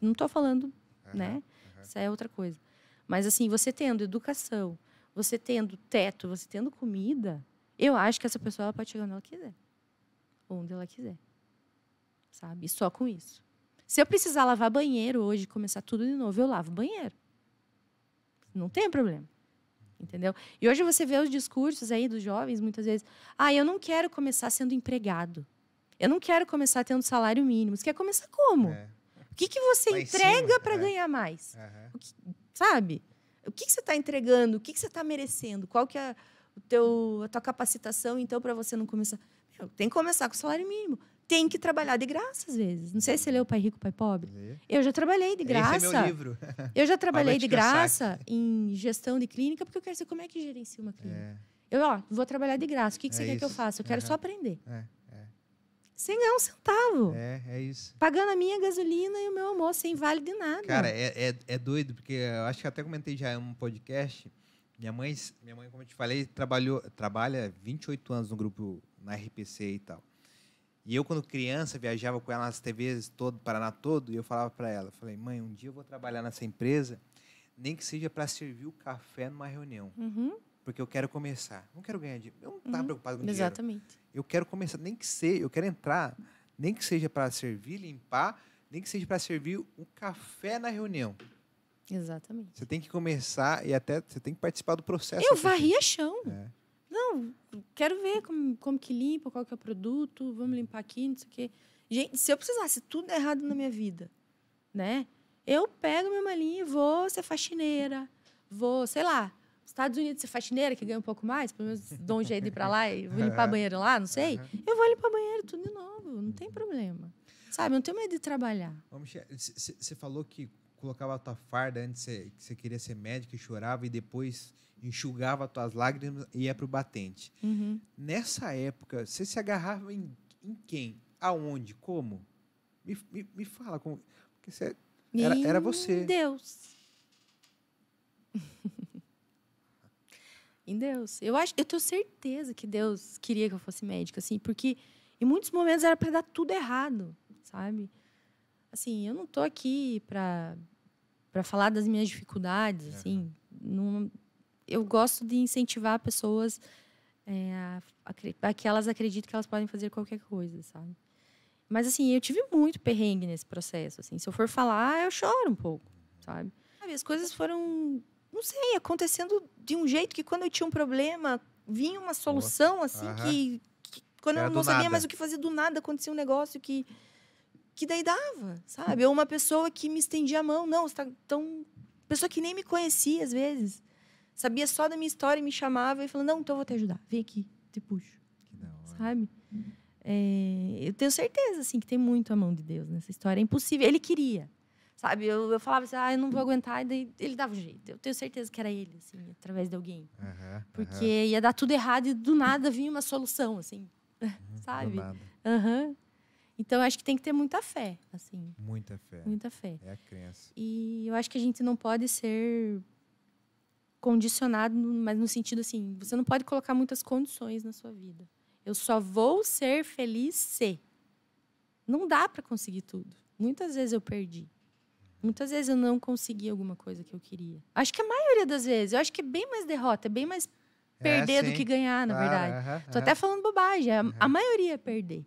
S3: Não estou falando, né? Isso é outra coisa. Mas, assim, você tendo educação, você tendo teto, você tendo comida, eu acho que essa pessoa ela pode chegar onde ela quiser. Onde ela quiser. Sabe? E só com isso. Se eu precisar lavar banheiro hoje e começar tudo de novo, eu lavo banheiro. Não tem problema. Entendeu? E hoje você vê os discursos aí dos jovens, muitas vezes. Eu não quero começar sendo empregado. Eu não quero começar tendo salário mínimo. Você quer começar como? O que você entrega para ganhar mais? Sabe? O que você está entregando? O que você está merecendo? Qual que é a tua capacitação, então, para você não começar? Tem que começar com o salário mínimo. Tem que trabalhar de graça, às vezes. Não sei se você leu Pai Rico, Pai Pobre. Eu já trabalhei de graça.
S1: Esse é meu livro.
S3: Eu já trabalhei de graça em gestão de clínica, porque eu quero saber como é que gerencia uma clínica. Eu, vou trabalhar de graça. O que você quer que eu faça? Eu quero só aprender. Sem ganhar um centavo.
S1: É isso.
S3: Pagando a minha gasolina e o meu almoço, sem vale de nada.
S1: Cara, é doido, porque eu acho que até comentei já em um podcast. Minha mãe, como eu te falei, trabalha 28 anos no grupo, na RPC e tal. E eu, quando criança, viajava com ela nas TVs todo, Paraná todo, e eu falava para ela, falei, mãe, um dia eu vou trabalhar nessa empresa, nem que seja para servir o café numa reunião. Porque eu quero começar. Não quero ganhar dinheiro. Eu não estava preocupado com dinheiro.
S3: Exatamente.
S1: Eu quero começar, nem que seja, eu quero entrar, nem que seja para servir, limpar, nem que seja para servir um café na reunião.
S3: Exatamente.
S1: Você tem que começar e até você tem que participar do processo.
S3: Eu varria chão. Não, quero ver como que limpa, qual que é o produto, vamos limpar aqui, não sei o quê. Gente, se eu precisasse tudo errado na minha vida, né? Eu pego minha malinha e vou ser faxineira, vou, sei lá, Estados Unidos ser faxineira, que ganha um pouco mais, pelo menos dou um jeito de ir pra lá e vou limpar banheiro lá, não sei. Eu vou limpar banheiro tudo de novo, não tem problema. Sabe, eu não tenho medo de trabalhar.
S1: Você falou que colocava a tua farda antes que você queria ser médica e chorava e depois enxugava as tuas lágrimas e ia pro batente. Nessa época, você se agarrava em quem? Aonde? Como? Me fala. Como, porque você era você.
S3: Em Deus. Em Deus. Eu tenho certeza que Deus queria que eu fosse médica, assim, porque em muitos momentos era para dar tudo errado, sabe? Assim, eu não tô aqui para falar das minhas dificuldades, assim. Não, eu gosto de incentivar pessoas a que elas acreditem que elas podem fazer qualquer coisa, sabe? Mas, assim, eu tive muito perrengue nesse processo, assim. Se eu for falar, eu choro um pouco, sabe? As coisas foram, não sei, acontecendo de um jeito que quando eu tinha um problema, vinha uma solução, assim, que quando eu não sabia mais o que fazer, do nada acontecia um negócio que daí dava, sabe? Ou uma pessoa que me estendia a mão. Não, você tá tão... Pessoa que nem me conhecia, às vezes. Sabia só da minha história e me chamava e falava, não, então eu vou te ajudar. Vem aqui, te puxo.
S1: Que da hora.
S3: Sabe? Eu tenho certeza, assim, que tem muito a mão de Deus nessa história. É impossível. Ele queria, sabe? Eu falava assim, eu não vou aguentar. E daí ele dava um jeito. Eu tenho certeza que era ele, assim, através de alguém. Porque ia dar tudo errado e do nada vinha uma solução, assim. Sabe?
S1: Do nada.
S3: Então, eu acho que tem que ter muita fé, assim.
S1: Muita fé.
S3: Muita fé.
S1: É a crença.
S3: E eu acho que a gente não pode ser condicionado, mas no sentido assim, você não pode colocar muitas condições na sua vida. Eu só vou ser feliz se. Não dá para conseguir tudo. Muitas vezes eu perdi. Muitas vezes eu não consegui alguma coisa que eu queria. Acho que a maioria das vezes, eu acho que é bem mais derrota, é bem mais perder do que ganhar, na verdade. Tô até falando bobagem. A maioria é perder.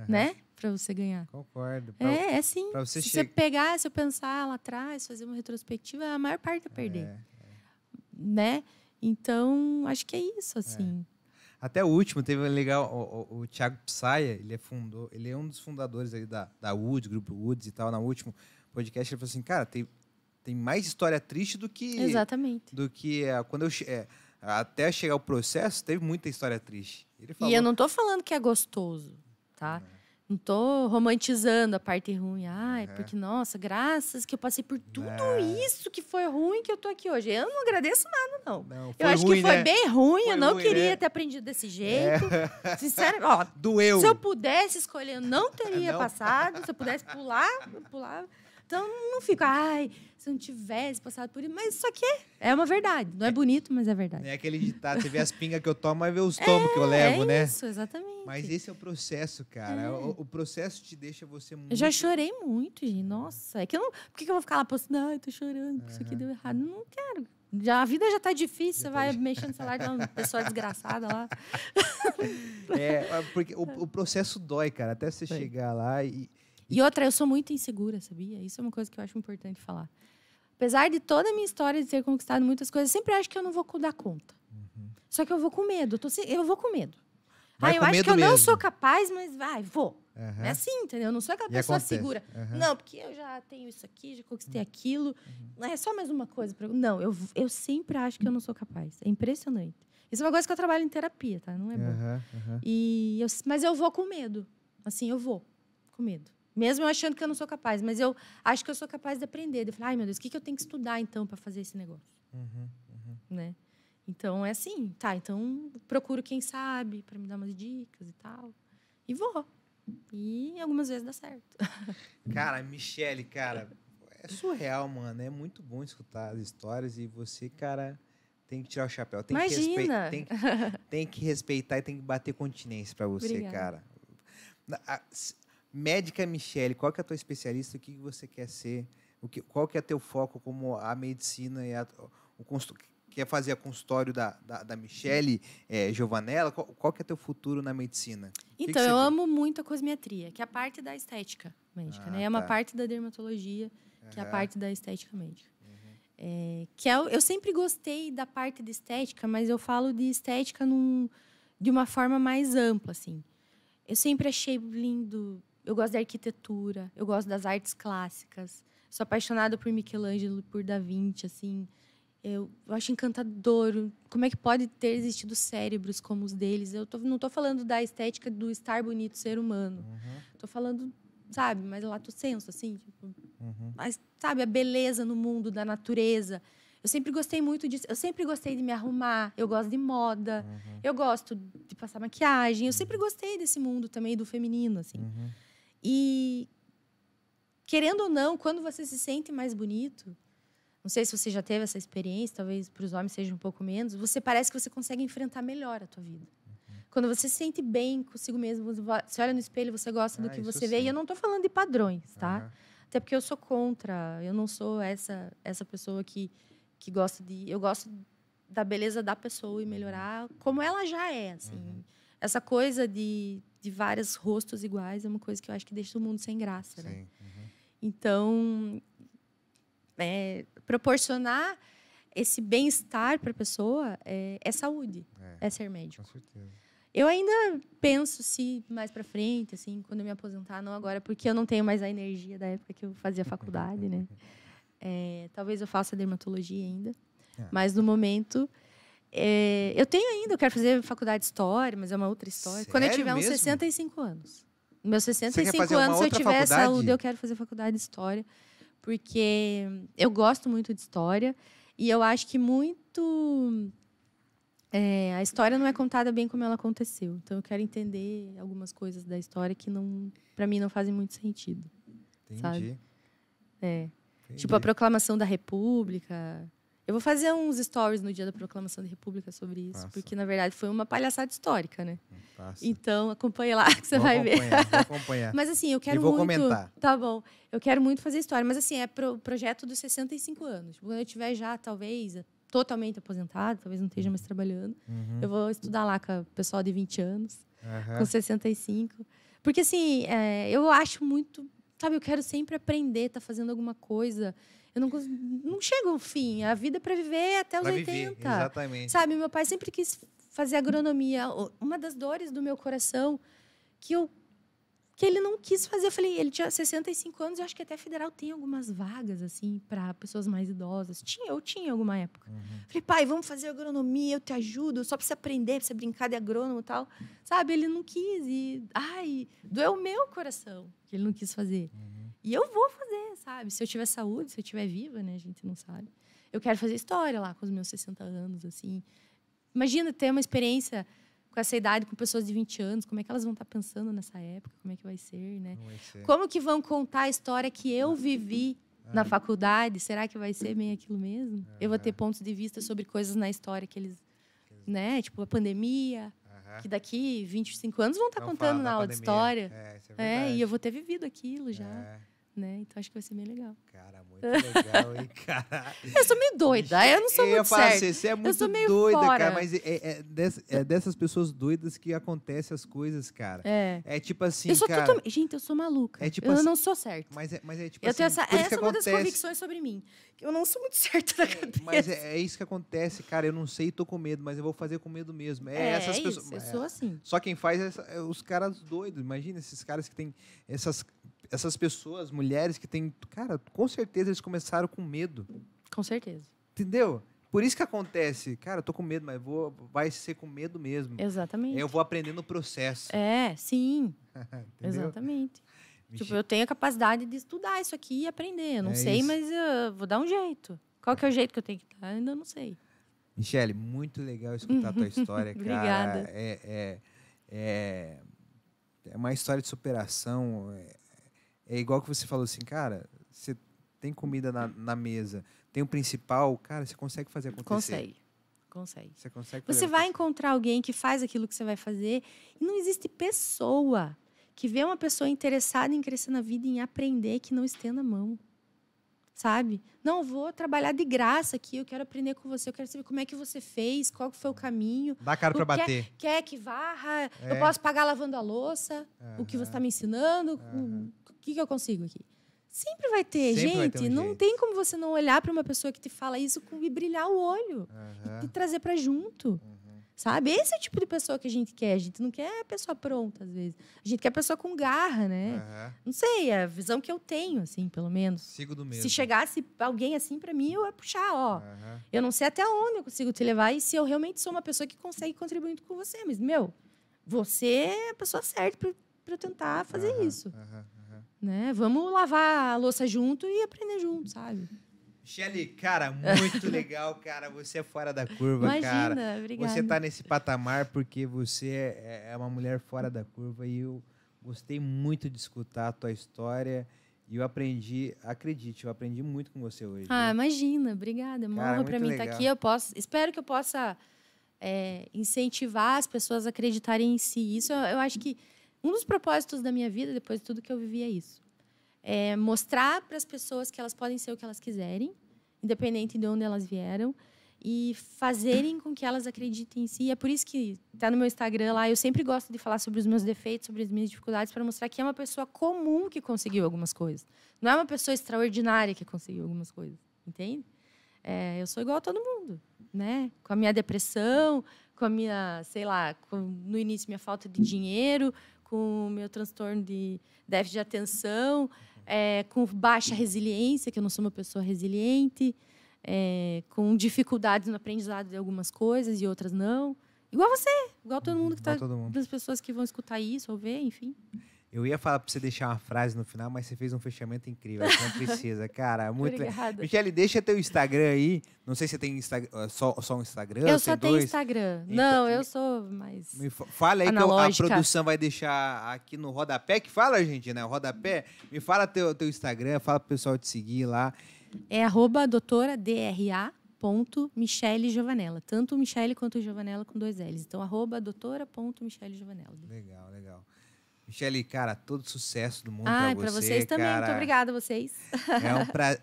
S3: Né? Para você ganhar.
S1: Concordo.
S3: É sim. Se você pegar, se eu pensar lá atrás, fazer uma retrospectiva, a maior parte é perder. Né? Então, acho que é isso, assim.
S1: Até o último, teve um legal, o Thiago Psaia, ele é um dos fundadores aí da Woods, Grupo Woods e tal. No último podcast, ele falou assim, cara, tem mais história triste do que...
S3: Exatamente.
S1: Do que quando até chegar o processo, teve muita história triste. Ele falou,
S3: e eu não tô falando que é gostoso, tá? Não tô romantizando a parte ruim. Ai, porque, nossa, graças que eu passei por tudo isso que foi ruim que eu tô aqui hoje. Eu não agradeço nada, não. Eu acho
S1: ruim,
S3: que foi
S1: né?
S3: bem ruim,
S1: Foi
S3: eu não
S1: ruim,
S3: queria
S1: né?
S3: ter aprendido desse jeito. Sinceramente, ó,
S1: doeu.
S3: se eu pudesse escolher, eu não teria passado. Se eu pudesse pular, eu pulava. Então, não fico, ai, se eu não tivesse passado por isso. Mas isso aqui é uma verdade. Não é bonito, mas é verdade.
S1: É aquele ditado, você vê as pingas que eu tomo, mas vê os tomos que eu levo, né?
S3: Isso, exatamente.
S1: Mas esse é o processo, cara. O processo te deixa você muito...
S3: Eu já chorei muito, gente. Nossa, é que eu não... Por que eu vou ficar lá postando, ai, tô chorando, porque isso aqui deu errado? Não quero. A vida já tá difícil, você vai mexendo no celular de uma pessoa desgraçada lá.
S1: Porque o processo dói, cara, até você chegar lá
S3: E outra, eu sou muito insegura, sabia? Isso é uma coisa que eu acho importante falar. Apesar de toda a minha história de ter conquistado muitas coisas, eu sempre acho que eu não vou dar conta. Só que eu vou com medo. Eu vou com medo. Eu acho que eu não sou capaz, mas vou. É assim, entendeu? Eu não sou aquela pessoa segura. Não, porque eu já tenho isso aqui, já conquistei aquilo. É só mais uma coisa. Não, eu sempre acho que eu não sou capaz. É impressionante. Isso é uma coisa que eu trabalho em terapia, tá? Não é bom. Mas eu vou com medo. Assim, eu vou com medo. Mesmo eu achando que eu não sou capaz. Mas eu acho que eu sou capaz de aprender. De falar, ai, meu Deus, o que eu tenho que estudar, então, para fazer esse negócio? Né? Então, é assim. Tá, então, procuro quem sabe para me dar umas dicas e tal. E vou. E algumas vezes dá certo.
S1: Cara, Michele, cara, é surreal, mano. É muito bom escutar as histórias e você, cara, tem que tirar o chapéu. Tem
S3: Imagina!
S1: Tem que respeitar e tem que bater continência para você,
S3: Obrigada.
S1: cara. Médica Michele, qual que é a tua especialista? O que você quer ser? Qual que é teu foco como a medicina e quer fazer a consultório da Michele Giovanella? Qual que é teu futuro na medicina?
S3: Então, eu amo muito a cosmetria, que é a parte da estética médica, né? É uma parte da dermatologia, que é a parte da estética médica. Eu sempre gostei da parte de estética, mas eu falo de estética de uma forma mais ampla, assim. Eu sempre achei lindo. Eu gosto da arquitetura, eu gosto das artes clássicas. Sou apaixonada por Michelangelo, por Da Vinci, assim. Eu acho encantador. Como é que pode ter existido cérebros como os deles? Não estou falando da estética do estar bonito ser humano. Estou falando, sabe, mais lato senso, assim. Tipo, mas, sabe, a beleza no mundo, da natureza. Eu sempre gostei muito disso. Eu sempre gostei de me arrumar. Eu gosto de moda. Eu gosto de passar maquiagem. Eu sempre gostei desse mundo também, do feminino, assim. E, querendo ou não, quando você se sente mais bonito... Não sei se você já teve essa experiência, talvez para os homens seja um pouco menos. Parece que você consegue enfrentar melhor a tua vida. Quando você se sente bem consigo mesmo, você olha no espelho, você gosta do que você vê. E eu não estou falando de padrões, tá? Até porque eu sou contra. Eu não sou essa pessoa que gosta de... Eu gosto da beleza da pessoa e melhorar como ela já é, assim. Essa coisa de vários rostos iguais é uma coisa que eu acho que deixa o mundo sem graça, né? Então... proporcionar esse bem-estar para a pessoa é saúde, é ser médico.
S1: Com certeza.
S3: Eu ainda penso se mais para frente, assim, quando eu me aposentar, não agora, porque eu não tenho mais a energia da época que eu fazia faculdade, né? Talvez eu faça dermatologia ainda, mas no momento eu tenho ainda, eu quero fazer faculdade de história, mas é uma outra história.
S1: Sério
S3: Quando eu tiver
S1: mesmo?
S3: uns 65 anos. Meus 65
S1: fazer uma
S3: anos, se eu
S1: outra
S3: tiver
S1: faculdade?
S3: saúde, eu quero fazer faculdade de história. Porque eu gosto muito de história e eu acho que a história não é contada bem como ela aconteceu. Então, eu quero entender algumas coisas da história que, para mim, não fazem muito sentido.
S1: Entendi.
S3: Sabe? Tipo, a proclamação da República. Eu vou fazer uns stories no dia da proclamação da República sobre isso. Porque, na verdade, foi uma palhaçada histórica, né? Então, acompanha lá que você vai ver.
S1: Vou acompanhar.
S3: Mas, assim, eu quero
S1: vou
S3: muito...
S1: comentar.
S3: Tá bom. Eu quero muito fazer história. Mas, assim, é projeto dos 65 anos. Quando eu estiver já, talvez, totalmente aposentado, talvez não esteja mais trabalhando, eu vou estudar lá com o pessoal de 20 anos, com 65. Porque, assim, eu acho muito... Sabe, eu quero sempre aprender, estar fazendo alguma coisa... Eu não chego ao fim. A vida é para viver até os 80.
S1: Viver, exatamente.
S3: Sabe, meu pai sempre quis fazer agronomia. Uma das dores do meu coração, que eu que ele não quis fazer. Eu falei, ele tinha 65 anos, eu acho que até federal tem algumas vagas, assim, para pessoas mais idosas. Eu tinha alguma época. Falei, pai, vamos fazer agronomia, eu te ajudo, só para você aprender, para você brincar de agrônomo e tal. Sabe, ele não quis. E, doeu o meu coração que ele não quis fazer. E eu vou fazer, sabe? Se eu tiver saúde, se eu estiver viva, né? A gente não sabe. Eu quero fazer história lá com os meus 60 anos, assim. Imagina ter uma experiência com essa idade, com pessoas de 20 anos, como é que elas vão estar pensando nessa época, como é que vai ser, né? Como que vão contar a história que eu vivi na faculdade? Será que vai ser bem aquilo mesmo? Eu vou ter pontos de vista sobre coisas na história que eles, né? Tipo, a pandemia, que daqui 25 anos vão estar contando na aula de história.
S1: Isso é verdade.
S3: E eu vou ter vivido aquilo já. Né? Então, acho que vai ser bem legal.
S1: Cara, muito legal, hein, cara?
S3: Eu sou meio doida, eu não sou muito certa.
S1: Você é muito
S3: eu sou meio
S1: doida,
S3: fora.
S1: cara, mas é dessas pessoas doidas que acontecem as coisas, cara. É tipo assim, cara...
S3: Gente, eu sou maluca.
S1: Tipo
S3: eu
S1: assim,
S3: não sou certa.
S1: Mas é tipo
S3: eu
S1: assim,
S3: tenho essa
S1: é
S3: uma das convicções sobre mim. Que eu não sou muito certa da cabeça.
S1: Mas é isso que acontece, cara. Eu não sei e tô com medo, mas eu vou fazer com medo mesmo. Essas pessoas.
S3: Eu sou assim.
S1: Só quem faz é os caras doidos. Imagina esses caras que têm essas pessoas, mulheres que têm... Cara, com certeza eles começaram com medo.
S3: Com certeza.
S1: Entendeu? Por isso que acontece. Cara, eu tô com medo, mas vai ser com medo mesmo.
S3: Exatamente.
S1: Eu vou aprender no processo.
S3: Sim. Exatamente. Tipo, eu tenho a capacidade de estudar isso aqui e aprender. Eu não sei,
S1: isso.
S3: mas eu vou dar um jeito. Qual que é o jeito que eu tenho que dar? Eu ainda não sei.
S1: Michele, muito legal escutar a tua história, cara.
S3: Obrigada.
S1: É uma história de superação. É igual que você falou assim, cara, você tem comida na mesa, tem o principal, cara, você consegue fazer acontecer.
S3: Consegue.
S1: Você consegue fazer
S3: Você vai encontrar alguém que faz aquilo que você vai fazer e não existe pessoa que vê uma pessoa interessada em crescer na vida, em aprender, que não estenda a mão. Sabe? Não, vou trabalhar de graça aqui, eu quero aprender com você, eu quero saber como é que você fez, qual foi o caminho.
S1: Dá cara para bater.
S3: Quer que varra? Eu posso pagar lavando a louça, o que você está me ensinando, o que eu consigo aqui? Sempre vai ter, gente. Não tem como você não olhar para uma pessoa que te fala isso e brilhar o olho e trazer para junto. Sabe? Esse é o tipo de pessoa que a gente quer. A gente não quer a pessoa pronta, às vezes. A gente quer a pessoa com garra, né? Não sei, é a visão que eu tenho, assim, pelo menos.
S1: Sigo do mesmo.
S3: Se chegasse alguém assim para mim, eu ia puxar, Eu não sei até onde eu consigo te levar e se eu realmente sou uma pessoa que consegue contribuir com você. Mas, você é a pessoa certa para eu tentar fazer isso. Né? Vamos lavar a louça junto e aprender junto, sabe?
S1: Michele, cara, muito legal, cara. Você é fora da curva, cara.
S3: Imagina, obrigada.
S1: Você tá nesse patamar porque você é uma mulher fora da curva e eu gostei muito de escutar a tua história e eu aprendi, acredite, eu aprendi muito com você hoje.
S3: Imagina, obrigada. É uma honra para mim estar aqui. Espero que eu possa incentivar as pessoas a acreditarem em si. Isso, eu acho que um dos propósitos da minha vida, depois de tudo que eu vivi, é isso. É mostrar para as pessoas que elas podem ser o que elas quiserem, independente de onde elas vieram, e fazerem com que elas acreditem em si. É por isso que está no meu Instagram lá, eu sempre gosto de falar sobre os meus defeitos, sobre as minhas dificuldades, para mostrar que é uma pessoa comum que conseguiu algumas coisas. Não é uma pessoa extraordinária que conseguiu algumas coisas, entende? Eu sou igual a todo mundo, né? Com a minha depressão, com a minha, sei lá, no início minha falta de dinheiro, com o meu transtorno de déficit de atenção, com baixa resiliência, que eu não sou uma pessoa resiliente, com dificuldades no aprendizado de algumas coisas e outras não. Igual você, igual todo mundo que está... Das pessoas que vão escutar isso ou ver, enfim.
S1: Eu ia falar para você deixar uma frase no final, mas você fez um fechamento incrível. Não precisa, cara. Muito.
S3: Obrigada.
S1: Michele, deixa teu Instagram aí. Não sei se você tem só um Instagram.
S3: Eu só tenho Instagram.
S1: Então,
S3: não, eu sou mais.
S1: Fala aí
S3: analógica.
S1: Que a produção vai deixar aqui no rodapé. Que fala, gente, né? O rodapé. Me fala teu Instagram, fala pro pessoal te seguir lá.
S3: É @doutora.dra.michele Giovanella. Tanto Michele quanto Giovanella com 2 L's. Então, @doutora.michele Giovanella.
S1: Legal, legal. Michele, cara, todo sucesso do mundo pra você.
S3: Para vocês também.
S1: Cara.
S3: Muito obrigada a vocês.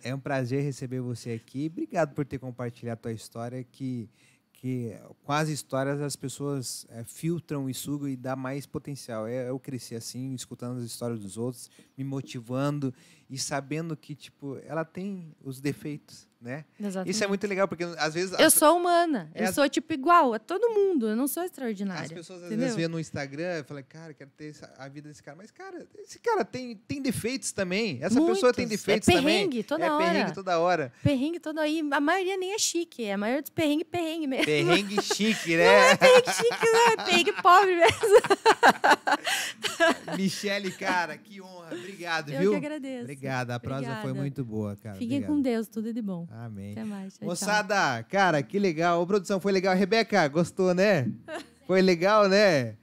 S1: É um prazer receber você aqui. Obrigado por ter compartilhado a tua história, que com as histórias as pessoas filtram e sugam e dá mais potencial. Eu cresci assim, escutando as histórias dos outros, me motivando e sabendo que, tipo, ela tem os defeitos, né?
S3: Exatamente.
S1: Isso é muito legal, porque às vezes...
S3: Eu sou humana. Eu sou, tipo, igual a todo mundo. Eu não sou extraordinária.
S1: As pessoas, às vezes, veem no Instagram e falam, cara, quero ter a vida desse cara. Mas, cara, esse cara tem defeitos também. Essa pessoa tem defeitos também.
S3: Perrengue toda hora.
S1: Perrengue toda hora.
S3: Perrengue toda hora. E a maioria nem é chique. A maioria dos perrengue mesmo.
S1: Perrengue chique, né?
S3: Não é perrengue chique, não. É perrengue pobre mesmo.
S1: Michele, cara, que honra. Obrigado, viu?
S3: Eu que agradeço.
S1: Obrigada. A prosa foi muito boa, cara.
S3: Fiquem
S1: Obrigado.
S3: com Deus. Tudo de bom.
S1: Amém.
S3: Até mais. Tchau,
S1: Moçada, cara, que legal. Ô, produção, foi legal. Rebeca, gostou, né? Foi legal, né?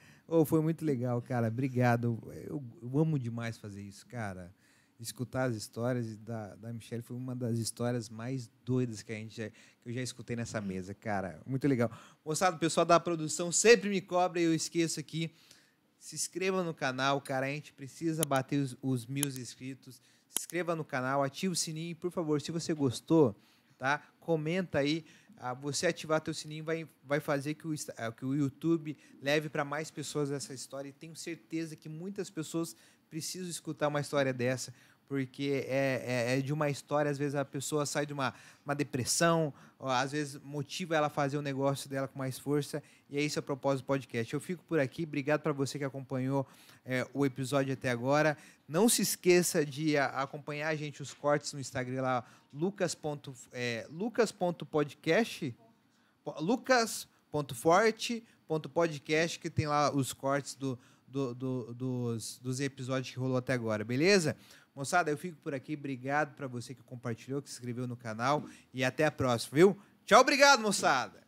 S1: Foi muito legal, cara. Obrigado. Eu amo demais fazer isso, cara. Escutar as histórias da Michele foi uma das histórias mais doidas que eu já escutei nessa mesa, cara. Muito legal. Moçada, o pessoal da produção sempre me cobra e eu esqueço aqui. Se inscreva no canal, cara. A gente precisa bater os 1.000 inscritos. Se inscreva no canal, ative o sininho. Por favor, se você gostou, tá? Comenta aí. Você ativar teu sininho vai fazer que o YouTube leve para mais pessoas essa história. E tenho certeza que muitas pessoas precisam escutar uma história dessa, porque é de uma história, às vezes a pessoa sai de uma depressão, ou, às vezes motiva ela a fazer o negócio dela com mais força, e é isso a propósito do podcast. Eu fico por aqui, obrigado para você que acompanhou o episódio até agora. Não se de acompanhar a gente, os cortes no Instagram lá, lucas.podcast, lucas.forte.podcast, que tem lá os cortes dos episódios que rolou até agora, beleza? Moçada, eu fico por aqui. Obrigado para você que compartilhou, que se inscreveu no canal. E até a próxima, viu? Tchau, obrigado, moçada!